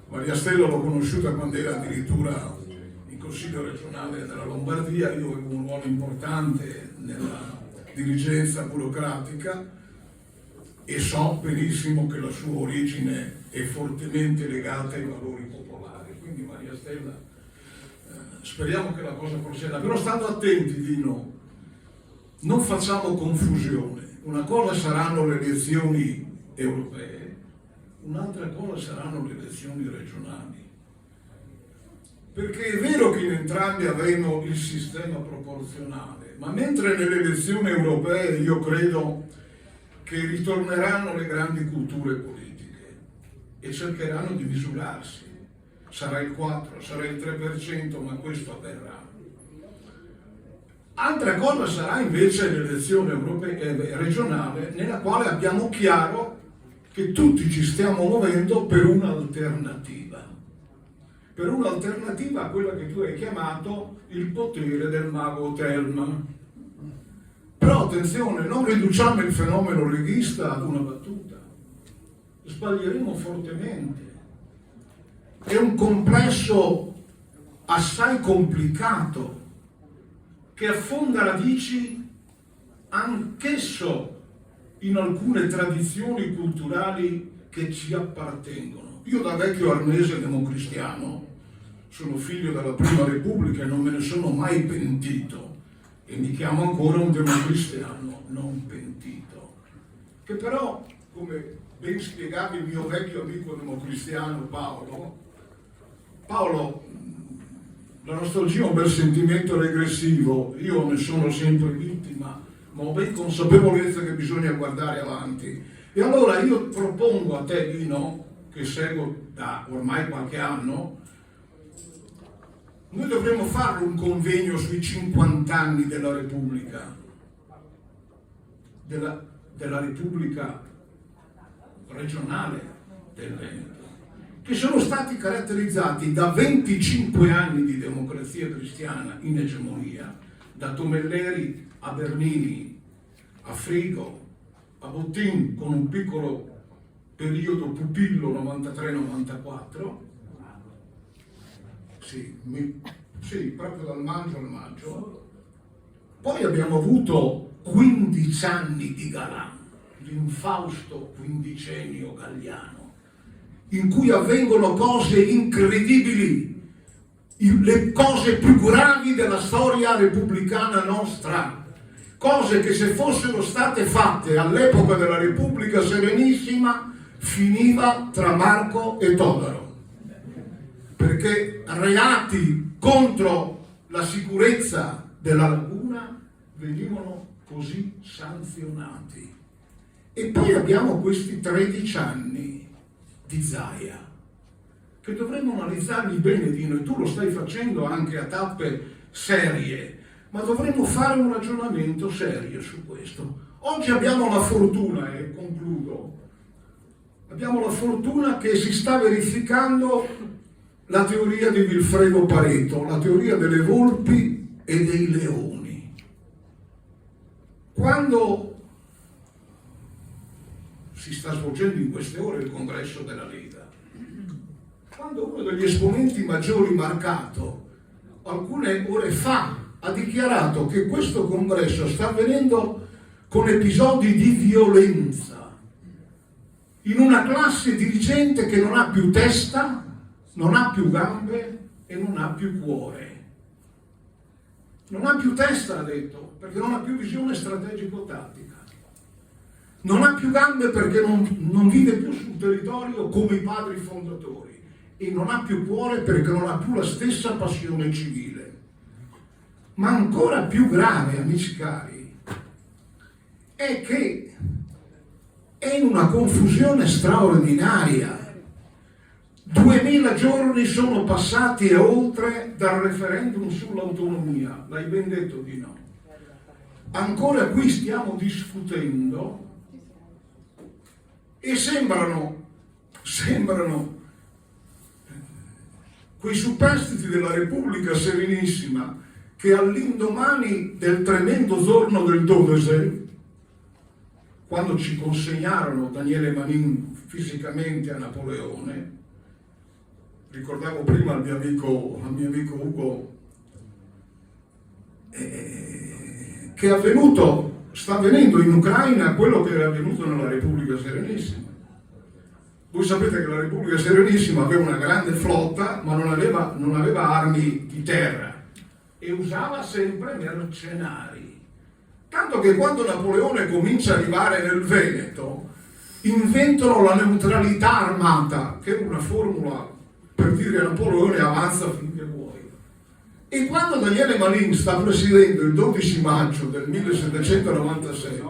Maria Stella l'ho conosciuta quando era addirittura in Consiglio regionale della Lombardia, io avevo un ruolo importante nella dirigenza burocratica e so benissimo che la sua origine è fortemente legata ai valori popolari, quindi Maria Stella, speriamo che la cosa proceda, però stando attenti, Dino, non facciamo confusione. Una cosa saranno le elezioni europee, un'altra cosa saranno le elezioni regionali. Perché è vero che in entrambi avremo il sistema proporzionale, ma mentre nelle elezioni europee io credo che ritorneranno le grandi culture politiche e cercheranno di misurarsi. Sarà il 4, sarà il 3%, ma questo avverrà. Altra cosa sarà invece l'elezione regionale, nella quale abbiamo chiaro che tutti ci stiamo muovendo per un'alternativa a quella che tu hai chiamato il potere del mago Telma. Però attenzione, non riduciamo il fenomeno leghista ad una battuta, sbaglieremo fortemente. È un complesso assai complicato che affonda radici anch'esso in alcune tradizioni culturali che ci appartengono. Io da vecchio arnese democristiano sono figlio della Prima Repubblica e non me ne sono mai pentito e mi chiamo ancora un democristiano non pentito, che però, come ben spiegava il mio vecchio amico democristiano Paolo, la nostalgia è un bel sentimento regressivo, io ne sono sempre vittima, ma ho ben consapevolezza che bisogna guardare avanti. E allora io propongo a te, Lino, che seguo da ormai qualche anno, noi dovremmo fare un convegno sui 50 anni della Repubblica, della Repubblica regionale del Veneto, che sono stati caratterizzati da 25 anni di democrazia cristiana in egemonia, da Tomelleri a Bernini, a Frigo, a Bottin, con un piccolo periodo pupillo 93-94, sì, proprio dal maggio al maggio. Poi abbiamo avuto 15 anni di Galan, l'infausto quindicennio galliano, in cui avvengono cose incredibili, le cose più gravi della storia repubblicana nostra, cose che se fossero state fatte all'epoca della Repubblica Serenissima finiva tra Marco e Todaro, perché reati contro la sicurezza della laguna venivano così sanzionati. E poi abbiamo questi 13 anni di Zaia, che dovremmo analizzarli bene, Dino, e tu lo stai facendo anche a tappe serie, ma dovremmo fare un ragionamento serio su questo. Oggi abbiamo la fortuna, e concludo, abbiamo la fortuna che si sta verificando la teoria di Vilfredo Pareto, la teoria delle volpi e dei leoni. Quando si sta svolgendo in queste ore il congresso della Lega, quando uno degli esponenti maggiori marcato alcune ore fa ha dichiarato che questo congresso sta avvenendo con episodi di violenza in una classe dirigente che non ha più testa, non ha più gambe e non ha più cuore. Non ha più testa, ha detto, perché non ha più visione strategico-tattica. Non ha più gambe perché non vive più sul territorio come i padri fondatori. E non ha più cuore perché non ha più la stessa passione civile. Ma ancora più grave, amici cari, è che è in una confusione straordinaria. 2000 giorni sono passati e oltre dal referendum sull'autonomia, l'hai ben detto di no. Ancora qui stiamo discutendo e sembrano quei superstiti della Repubblica Serenissima che all'indomani del tremendo giorno del Dodese, quando ci consegnarono Daniele Manin fisicamente a Napoleone, ricordavo prima al mio amico Ugo, che è avvenuto, sta avvenendo in Ucraina quello che era avvenuto nella Repubblica Serenissima. Voi sapete che la Repubblica Serenissima aveva una grande flotta, ma non aveva armi di terra e usava sempre mercenari. Tanto che quando Napoleone comincia ad arrivare nel Veneto, inventano la neutralità armata, che è una formula per dire a Napoleone avanza finché vuoi. E quando Daniele Manin sta presiedendo il 12 maggio del 1797,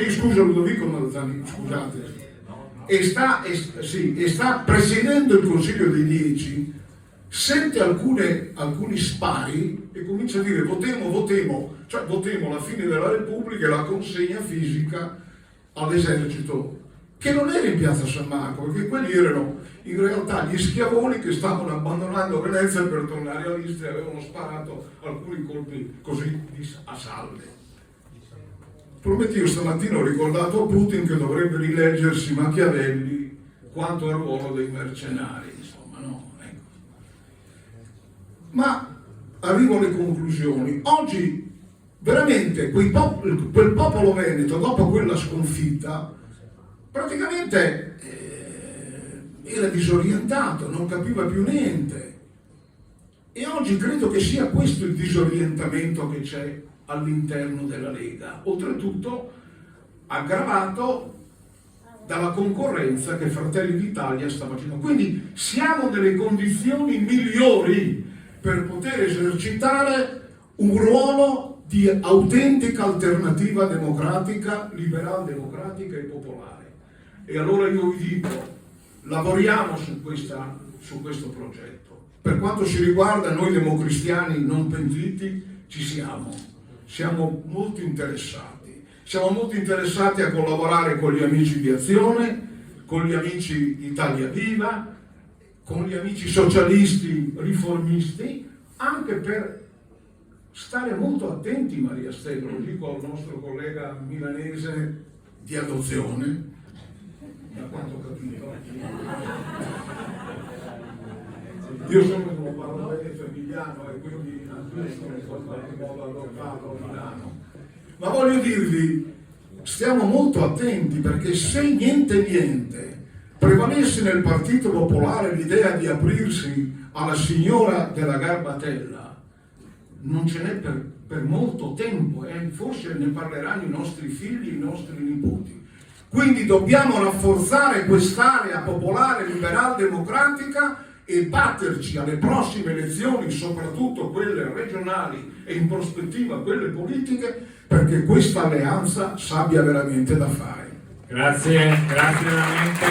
scusa Ludovico Marzani, scusate, e sta presiedendo il Consiglio dei 10, sente alcuni spari e comincia a dire votemo la fine della Repubblica e la consegna fisica all'esercito che non era in piazza San Marco, perché quelli erano in realtà gli schiavoni che stavano abbandonando Venezia per tornare all'Istria e avevano sparato alcuni colpi così a salve. Prometti, io stamattina ho ricordato a Putin che dovrebbe rileggersi Machiavelli quanto al ruolo dei mercenari, insomma, no? Ecco. Ma arrivo alle conclusioni. Oggi veramente quel popolo veneto, dopo quella sconfitta, praticamente era disorientato, non capiva più niente. E oggi credo che sia questo il disorientamento che c'è all'interno della Lega, oltretutto aggravato dalla concorrenza che Fratelli d'Italia sta facendo. Quindi siamo nelle condizioni migliori per poter esercitare un ruolo di autentica alternativa democratica, liberal democratica e popolare. E allora io vi dico, lavoriamo su questo progetto. Per quanto ci riguarda, noi democristiani non pentiti ci siamo molto interessati. Siamo molto interessati a collaborare con gli amici di Azione, con gli amici di Italia Viva, con gli amici socialisti riformisti, anche per stare molto attenti, Maria Stella, lo dico al nostro collega milanese di adozione, da quanto ho capito. Io sono in un parlo veneto emiliano e quindi sono in qualche modo adottato a Milano. Ma voglio dirvi, stiamo molto attenti, perché se niente prevalesse nel Partito Popolare l'idea di aprirsi alla signora della Garbatella, non ce n'è per molto tempo, e forse ne parleranno i nostri figli, i nostri nipoti. Quindi dobbiamo rafforzare quest'area popolare, liberal democratica, e batterci alle prossime elezioni, soprattutto quelle regionali e in prospettiva quelle politiche, perché questa alleanza sappia veramente da fare. Grazie veramente.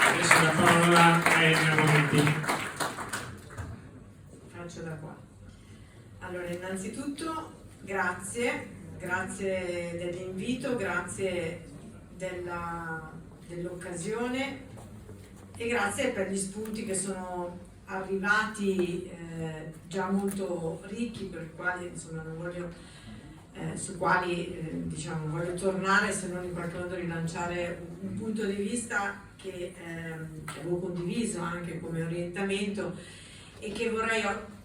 Adesso la parola a Elena Bonetti. Faccio da qua. Allora, innanzitutto grazie dell'invito, grazie dell'occasione e grazie per gli spunti che sono arrivati già molto ricchi, per i quali insomma non voglio su quali voglio tornare, se non in qualche modo rilanciare un punto di vista che avevo condiviso anche come orientamento e che vorrei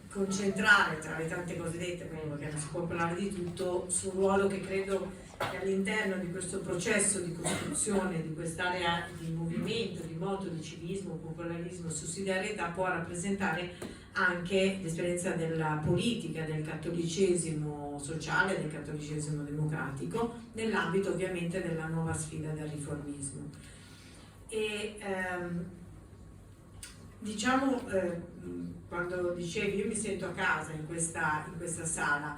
concentrare tra le tante cose dette, perché non si può parlare di tutto, sul ruolo che credo che all'interno di questo processo di costruzione di quest'area di movimento, di moto, di civismo, popolarismo, sussidiarietà può rappresentare anche l'esperienza della politica, del cattolicesimo sociale, del cattolicesimo democratico, nell'ambito ovviamente della nuova sfida del riformismo. E quando dicevi io mi sento a casa in questa sala,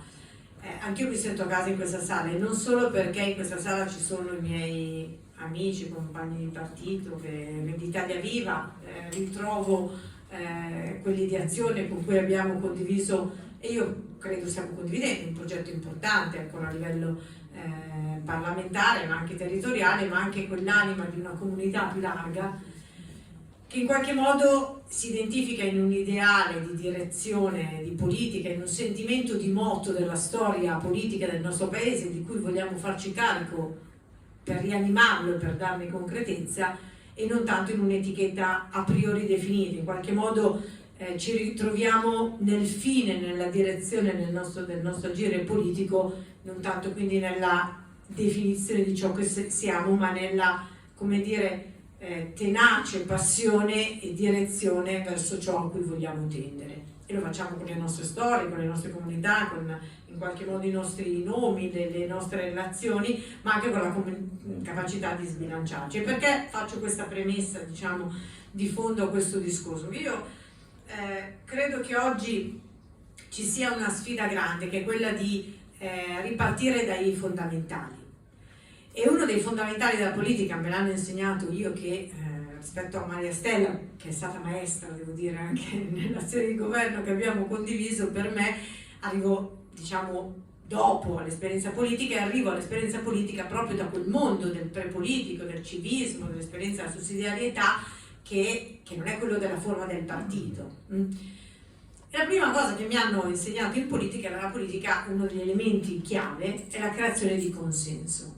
anche io mi sento a casa in questa sala, e non solo perché in questa sala ci sono i miei amici, compagni di partito di Italia Viva, ritrovo quelli di Azione con cui abbiamo condiviso, e io credo stiamo condividendo un progetto importante ancora a livello parlamentare ma anche territoriale, ma anche quell'anima di una comunità più larga che in qualche modo si identifica in un ideale di direzione di politica, in un sentimento di moto della storia politica del nostro paese, di cui vogliamo farci carico per rianimarlo e per darne concretezza, e non tanto in un'etichetta a priori definita. In qualche modo ci ritroviamo nel fine, nella direzione del nostro agire politico, non tanto quindi nella definizione di ciò che siamo, ma nella, come dire, tenace passione e direzione verso ciò a cui vogliamo tendere, e lo facciamo con le nostre storie, con le nostre comunità, con in qualche modo i nostri nomi, le nostre relazioni, ma anche con la capacità di sbilanciarci. E perché faccio questa premessa, di fondo a questo discorso? Io credo che oggi ci sia una sfida grande, che è quella di ripartire dai fondamentali. E uno dei fondamentali della politica, me l'hanno insegnato io che rispetto a Maria Stella, che è stata maestra, devo dire, anche nell'azione di governo che abbiamo condiviso, per me arrivo dopo l'esperienza politica e arrivo all'esperienza politica proprio da quel mondo del prepolitico, del civismo, dell'esperienza della sussidiarietà che non è quello della forma del partito. E la prima cosa che mi hanno insegnato in politica era la politica, uno degli elementi chiave è la creazione di consenso.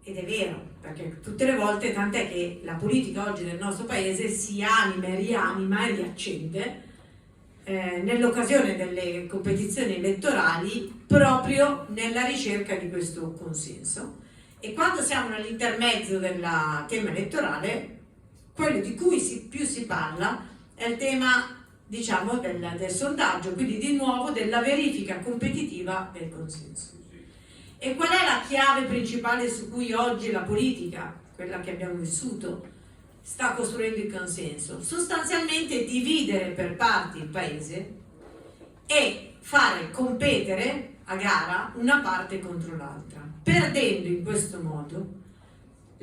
Ed è vero, perché tutte le volte, tant'è che la politica oggi nel nostro paese si anima e riaccende nell'occasione delle competizioni elettorali proprio nella ricerca di questo consenso. E quando siamo nell'intermezzo del tema elettorale, quello di cui più si parla è il tema, diciamo, del sondaggio, quindi di nuovo della verifica competitiva del consenso. E qual è la chiave principale su cui oggi la politica, quella che abbiamo vissuto, sta costruendo il consenso? Sostanzialmente dividere per parti il paese e fare competere a gara una parte contro l'altra, perdendo in questo modo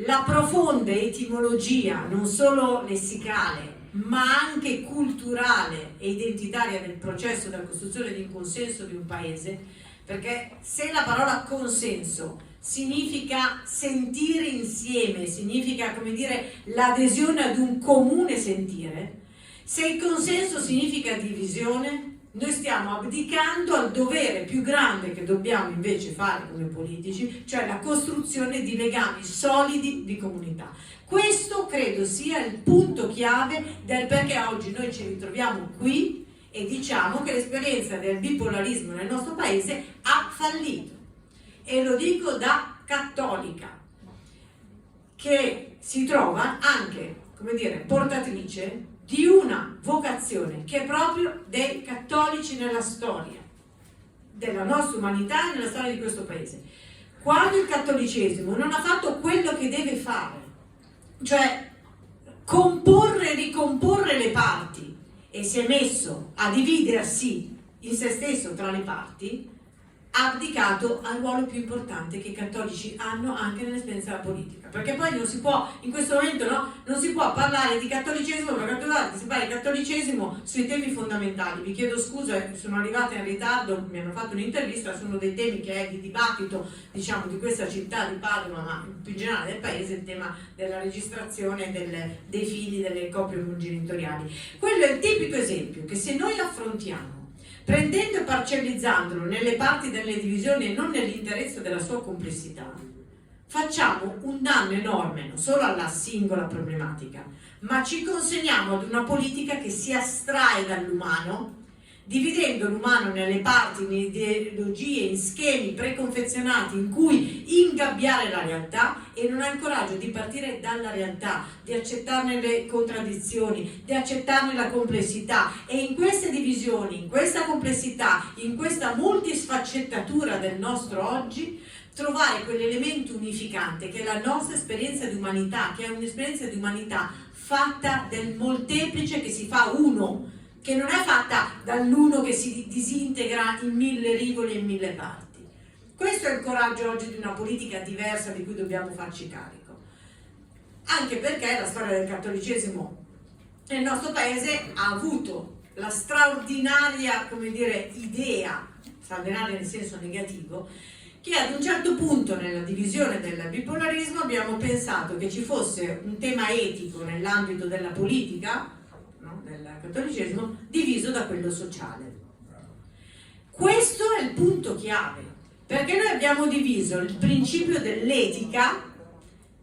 la profonda etimologia, non solo lessicale, ma anche culturale e identitaria del processo della costruzione di un consenso di un paese, perché se la parola consenso significa sentire insieme, significa, come dire, l'adesione ad un comune sentire, se il consenso significa divisione, noi stiamo abdicando al dovere più grande che dobbiamo invece fare come politici, cioè la costruzione di legami solidi di comunità. Questo credo sia il punto chiave del perché oggi noi ci ritroviamo qui e diciamo che l'esperienza del bipolarismo nel nostro paese ha fallito. E lo dico da cattolica, che si trova anche, come dire, portatrice di una vocazione che è proprio dei cattolici nella storia della nostra umanità e nella storia di questo paese. Quando il cattolicesimo non ha fatto quello che deve fare, cioè comporre e ricomporre le parti, e si è messo a dividersi in se stesso tra le parti, ha abdicato al ruolo più importante che i cattolici hanno anche nell'esperienza della politica, perché poi non si può, in questo momento non si può parlare di cattolicesimo, perché si parla di cattolicesimo sui temi fondamentali. Vi chiedo scusa, sono arrivata in ritardo, mi hanno fatto un'intervista su uno dei temi che è di dibattito, diciamo, di questa città di Padova, ma più in generale del paese, il tema della registrazione dei figli delle coppie congenitoriali. Quello è il tipico esempio che se noi affrontiamo prendendo e parcellizzandolo nelle parti delle divisioni e non nell'interesse della sua complessità, facciamo un danno enorme non solo alla singola problematica, ma ci consegniamo ad una politica che si astrae dall'umano, dividendo l'umano nelle parti, in ideologie, in schemi preconfezionati in cui ingabbiare la realtà, e non ha il coraggio di partire dalla realtà, di accettarne le contraddizioni, di accettarne la complessità, e in queste divisioni, in questa complessità, in questa multisfaccettatura del nostro oggi, trovare quell'elemento unificante che è la nostra esperienza di umanità, che è un'esperienza di umanità fatta del molteplice che si fa uno, che non è fatta dall'uno che si disintegra in 1000 rivoli e in 1000 parti. Questo è il coraggio oggi di una politica diversa di cui dobbiamo farci carico. Anche perché la storia del cattolicesimo nel nostro paese ha avuto la straordinaria, come dire, idea, straordinaria nel senso negativo, che ad un certo punto nella divisione del bipolarismo abbiamo pensato che ci fosse un tema etico nell'ambito della politica, del cattolicesimo, diviso da quello sociale. Questo è il punto chiave, perché noi abbiamo diviso il principio dell'etica,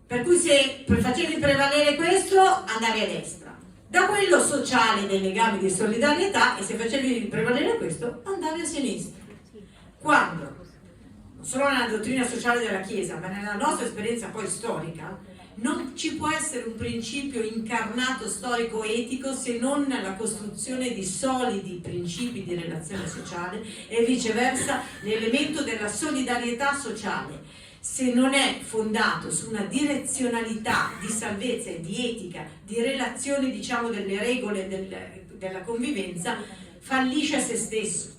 per cui se facevi prevalere questo andavi a destra, da quello sociale dei legami di solidarietà, e se facevi prevalere questo andavi a sinistra. Quando non solo nella dottrina sociale della Chiesa, ma nella nostra esperienza poi storica, non ci può essere un principio incarnato storico-etico se non nella costruzione di solidi principi di relazione sociale, e viceversa l'elemento della solidarietà sociale, se non è fondato su una direzionalità di salvezza e di etica, di relazione, diciamo, delle regole della convivenza, fallisce a se stesso.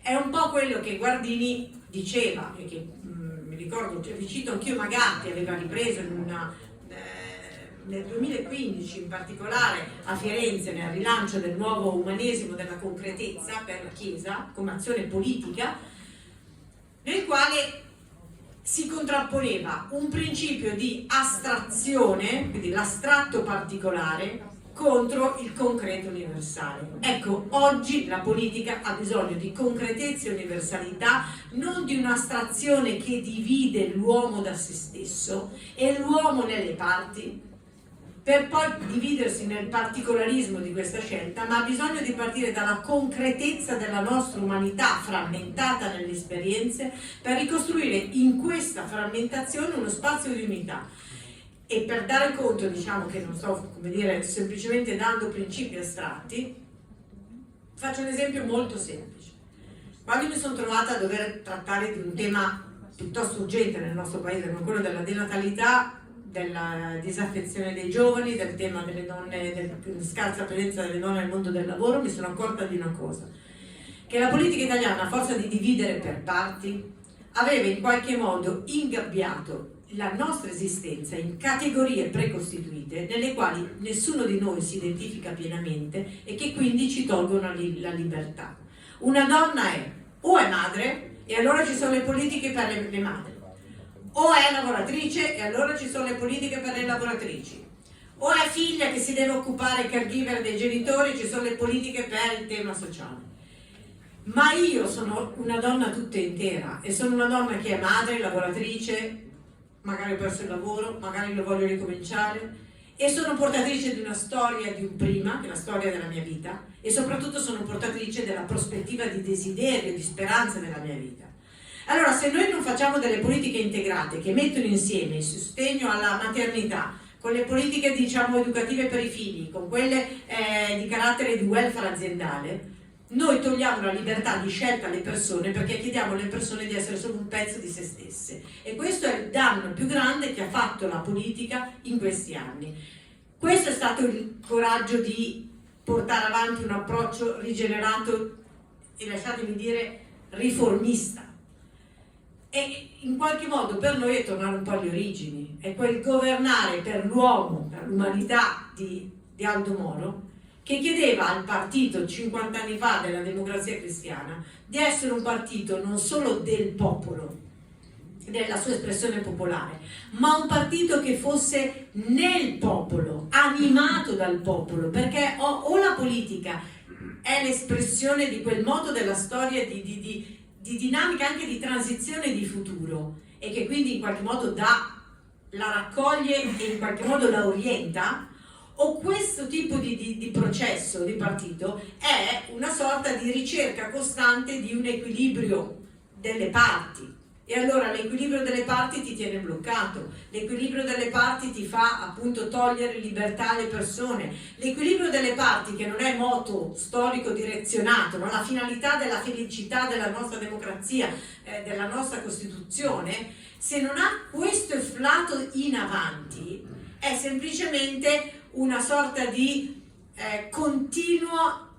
È un po' quello che Guardini diceva, e che mi ricordo, vi cito anch'io, Magatti aveva ripreso nel 2015 in particolare a Firenze, nel rilancio del nuovo umanesimo della concretezza per la Chiesa come azione politica, nel quale si contrapponeva un principio di astrazione, quindi l'astratto particolare, contro il concreto universale. Ecco, oggi la politica ha bisogno di concretezza e universalità, non di un'astrazione che divide l'uomo da se stesso e l'uomo nelle parti, per poi dividersi nel particolarismo di questa scelta, ma ha bisogno di partire dalla concretezza della nostra umanità frammentata nelle esperienze per ricostruire in questa frammentazione uno spazio di unità. E per dare conto, diciamo che non sto, come dire, semplicemente dando principi astratti, faccio un esempio molto semplice. Quando mi sono trovata a dover trattare di un tema piuttosto urgente nel nostro paese, come quello della denatalità, della disaffezione dei giovani, del tema delle donne, della scarsa presenza delle donne nel mondo del lavoro, mi sono accorta di una cosa, che la politica italiana, a forza di dividere per parti, aveva in qualche modo ingabbiato la nostra esistenza in categorie precostituite nelle quali nessuno di noi si identifica pienamente e che quindi ci tolgono la libertà. Una donna o è madre e allora ci sono le politiche per le madri, o è lavoratrice e allora ci sono le politiche per le lavoratrici, o è figlia che si deve occupare caregiver dei genitori e ci sono le politiche per il tema sociale. Ma io sono una donna tutta intera e sono una donna che è madre, lavoratrice, magari ho perso il lavoro, magari lo voglio ricominciare, e sono portatrice di una storia di un prima, che è la storia della mia vita, e soprattutto sono portatrice della prospettiva di desiderio, di speranza della mia vita. Allora, se noi non facciamo delle politiche integrate che mettono insieme il sostegno alla maternità, con le politiche, diciamo, educative per i figli, con quelle di carattere di welfare aziendale, noi togliamo la libertà di scelta alle persone perché chiediamo alle persone di essere solo un pezzo di se stesse. E questo è il danno più grande che ha fatto la politica in questi anni. Questo è stato il coraggio di portare avanti un approccio rigenerato e, lasciatemi dire, riformista. E in qualche modo per noi è tornare un po' alle origini, è quel governare per l'uomo, per l'umanità di Aldo Moro, che chiedeva al partito 50 anni fa della Democrazia Cristiana di essere un partito non solo del popolo, della sua espressione popolare, ma un partito che fosse nel popolo, animato dal popolo, perché o la politica è l'espressione di quel modo della storia di dinamica anche di transizione e di futuro, e che quindi in qualche modo la raccoglie e in qualche modo la orienta, o questo tipo di processo di partito è una sorta di ricerca costante di un equilibrio delle parti. E allora l'equilibrio delle parti ti tiene bloccato, l'equilibrio delle parti ti fa appunto togliere libertà alle persone, l'equilibrio delle parti, che non è moto storico direzionato, ma la finalità della felicità della nostra democrazia, della nostra Costituzione, se non ha questo efflato in avanti, è semplicemente una sorta di continuo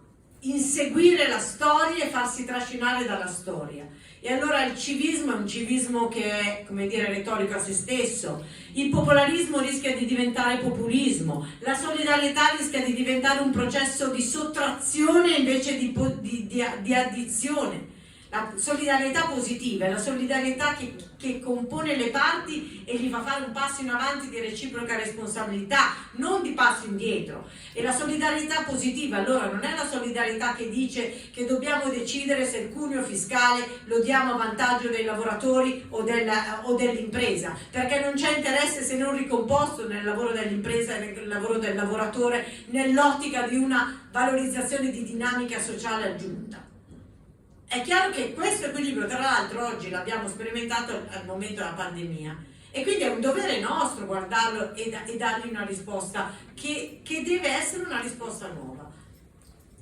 inseguire la storia e farsi trascinare dalla storia. E allora il civismo è un civismo che è, come dire, retorico a se stesso, il popolarismo rischia di diventare populismo, la solidarietà rischia di diventare un processo di sottrazione invece di addizione. La solidarietà positiva è la solidarietà che compone le parti e gli fa fare un passo in avanti di reciproca responsabilità, non di passo indietro. E la solidarietà positiva allora non è la solidarietà che dice che dobbiamo decidere se il cuneo fiscale lo diamo a vantaggio dei lavoratori o dell'impresa, perché non c'è interesse se non ricomposto nel lavoro dell'impresa e nel lavoro del lavoratore nell'ottica di una valorizzazione di dinamica sociale aggiunta. È chiaro che questo equilibrio, tra l'altro, oggi l'abbiamo sperimentato al momento della pandemia, e quindi è un dovere nostro guardarlo e dargli una risposta che deve essere una risposta nuova.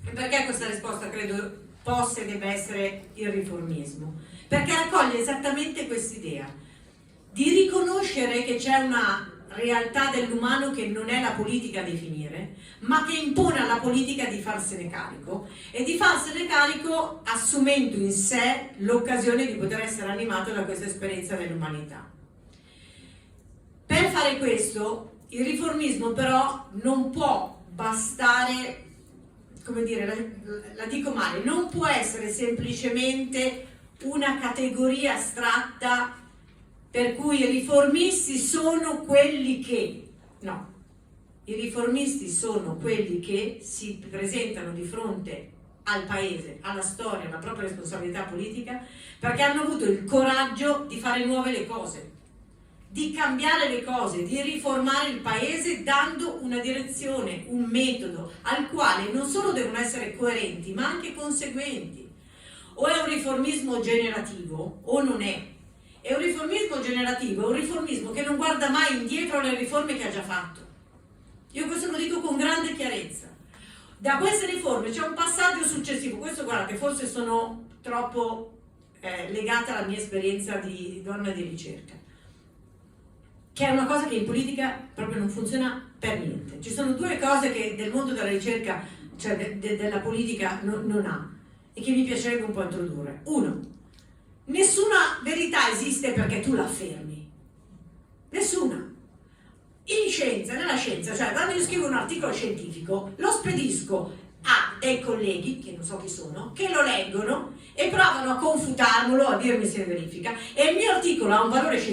E perché questa risposta credo possa e debba essere il riformismo? Perché raccoglie esattamente quest'idea di riconoscere che c'è una realtà dell'umano che non è la politica a definire, ma che impone alla politica di farsene carico, e di farsene carico assumendo in sé l'occasione di poter essere animato da questa esperienza dell'umanità. Per fare questo, il riformismo però non può bastare, come dire, la dico male, non può essere semplicemente una categoria astratta per cui i riformisti sono quelli che... No, i riformisti sono quelli che si presentano di fronte al paese, alla storia, alla propria responsabilità politica, perché hanno avuto il coraggio di fare nuove le cose, di cambiare le cose, di riformare il paese dando una direzione, un metodo al quale non solo devono essere coerenti ma anche conseguenti. O è un riformismo generativo o non è. È un riformismo generativo, è un riformismo che non guarda mai indietro alle riforme che ha già fatto. Io questo lo dico con grande chiarezza. Da queste riforme c'è un passaggio successivo, questo guardate, forse sono troppo legata alla mia esperienza di donna di ricerca, che è una cosa che in politica proprio non funziona per niente. Ci sono due cose che del mondo della ricerca, cioè della politica, non ha e che mi piacerebbe un po' introdurre. Uno, nessuna verità esiste perché tu la affermi. Nessuna. In scienza, nella scienza, cioè quando io scrivo un articolo scientifico, lo spedisco a dei colleghi, che non so chi sono, che lo leggono e provano a confutarmelo, a dirmi se verifica, e il mio articolo ha un valore scientifico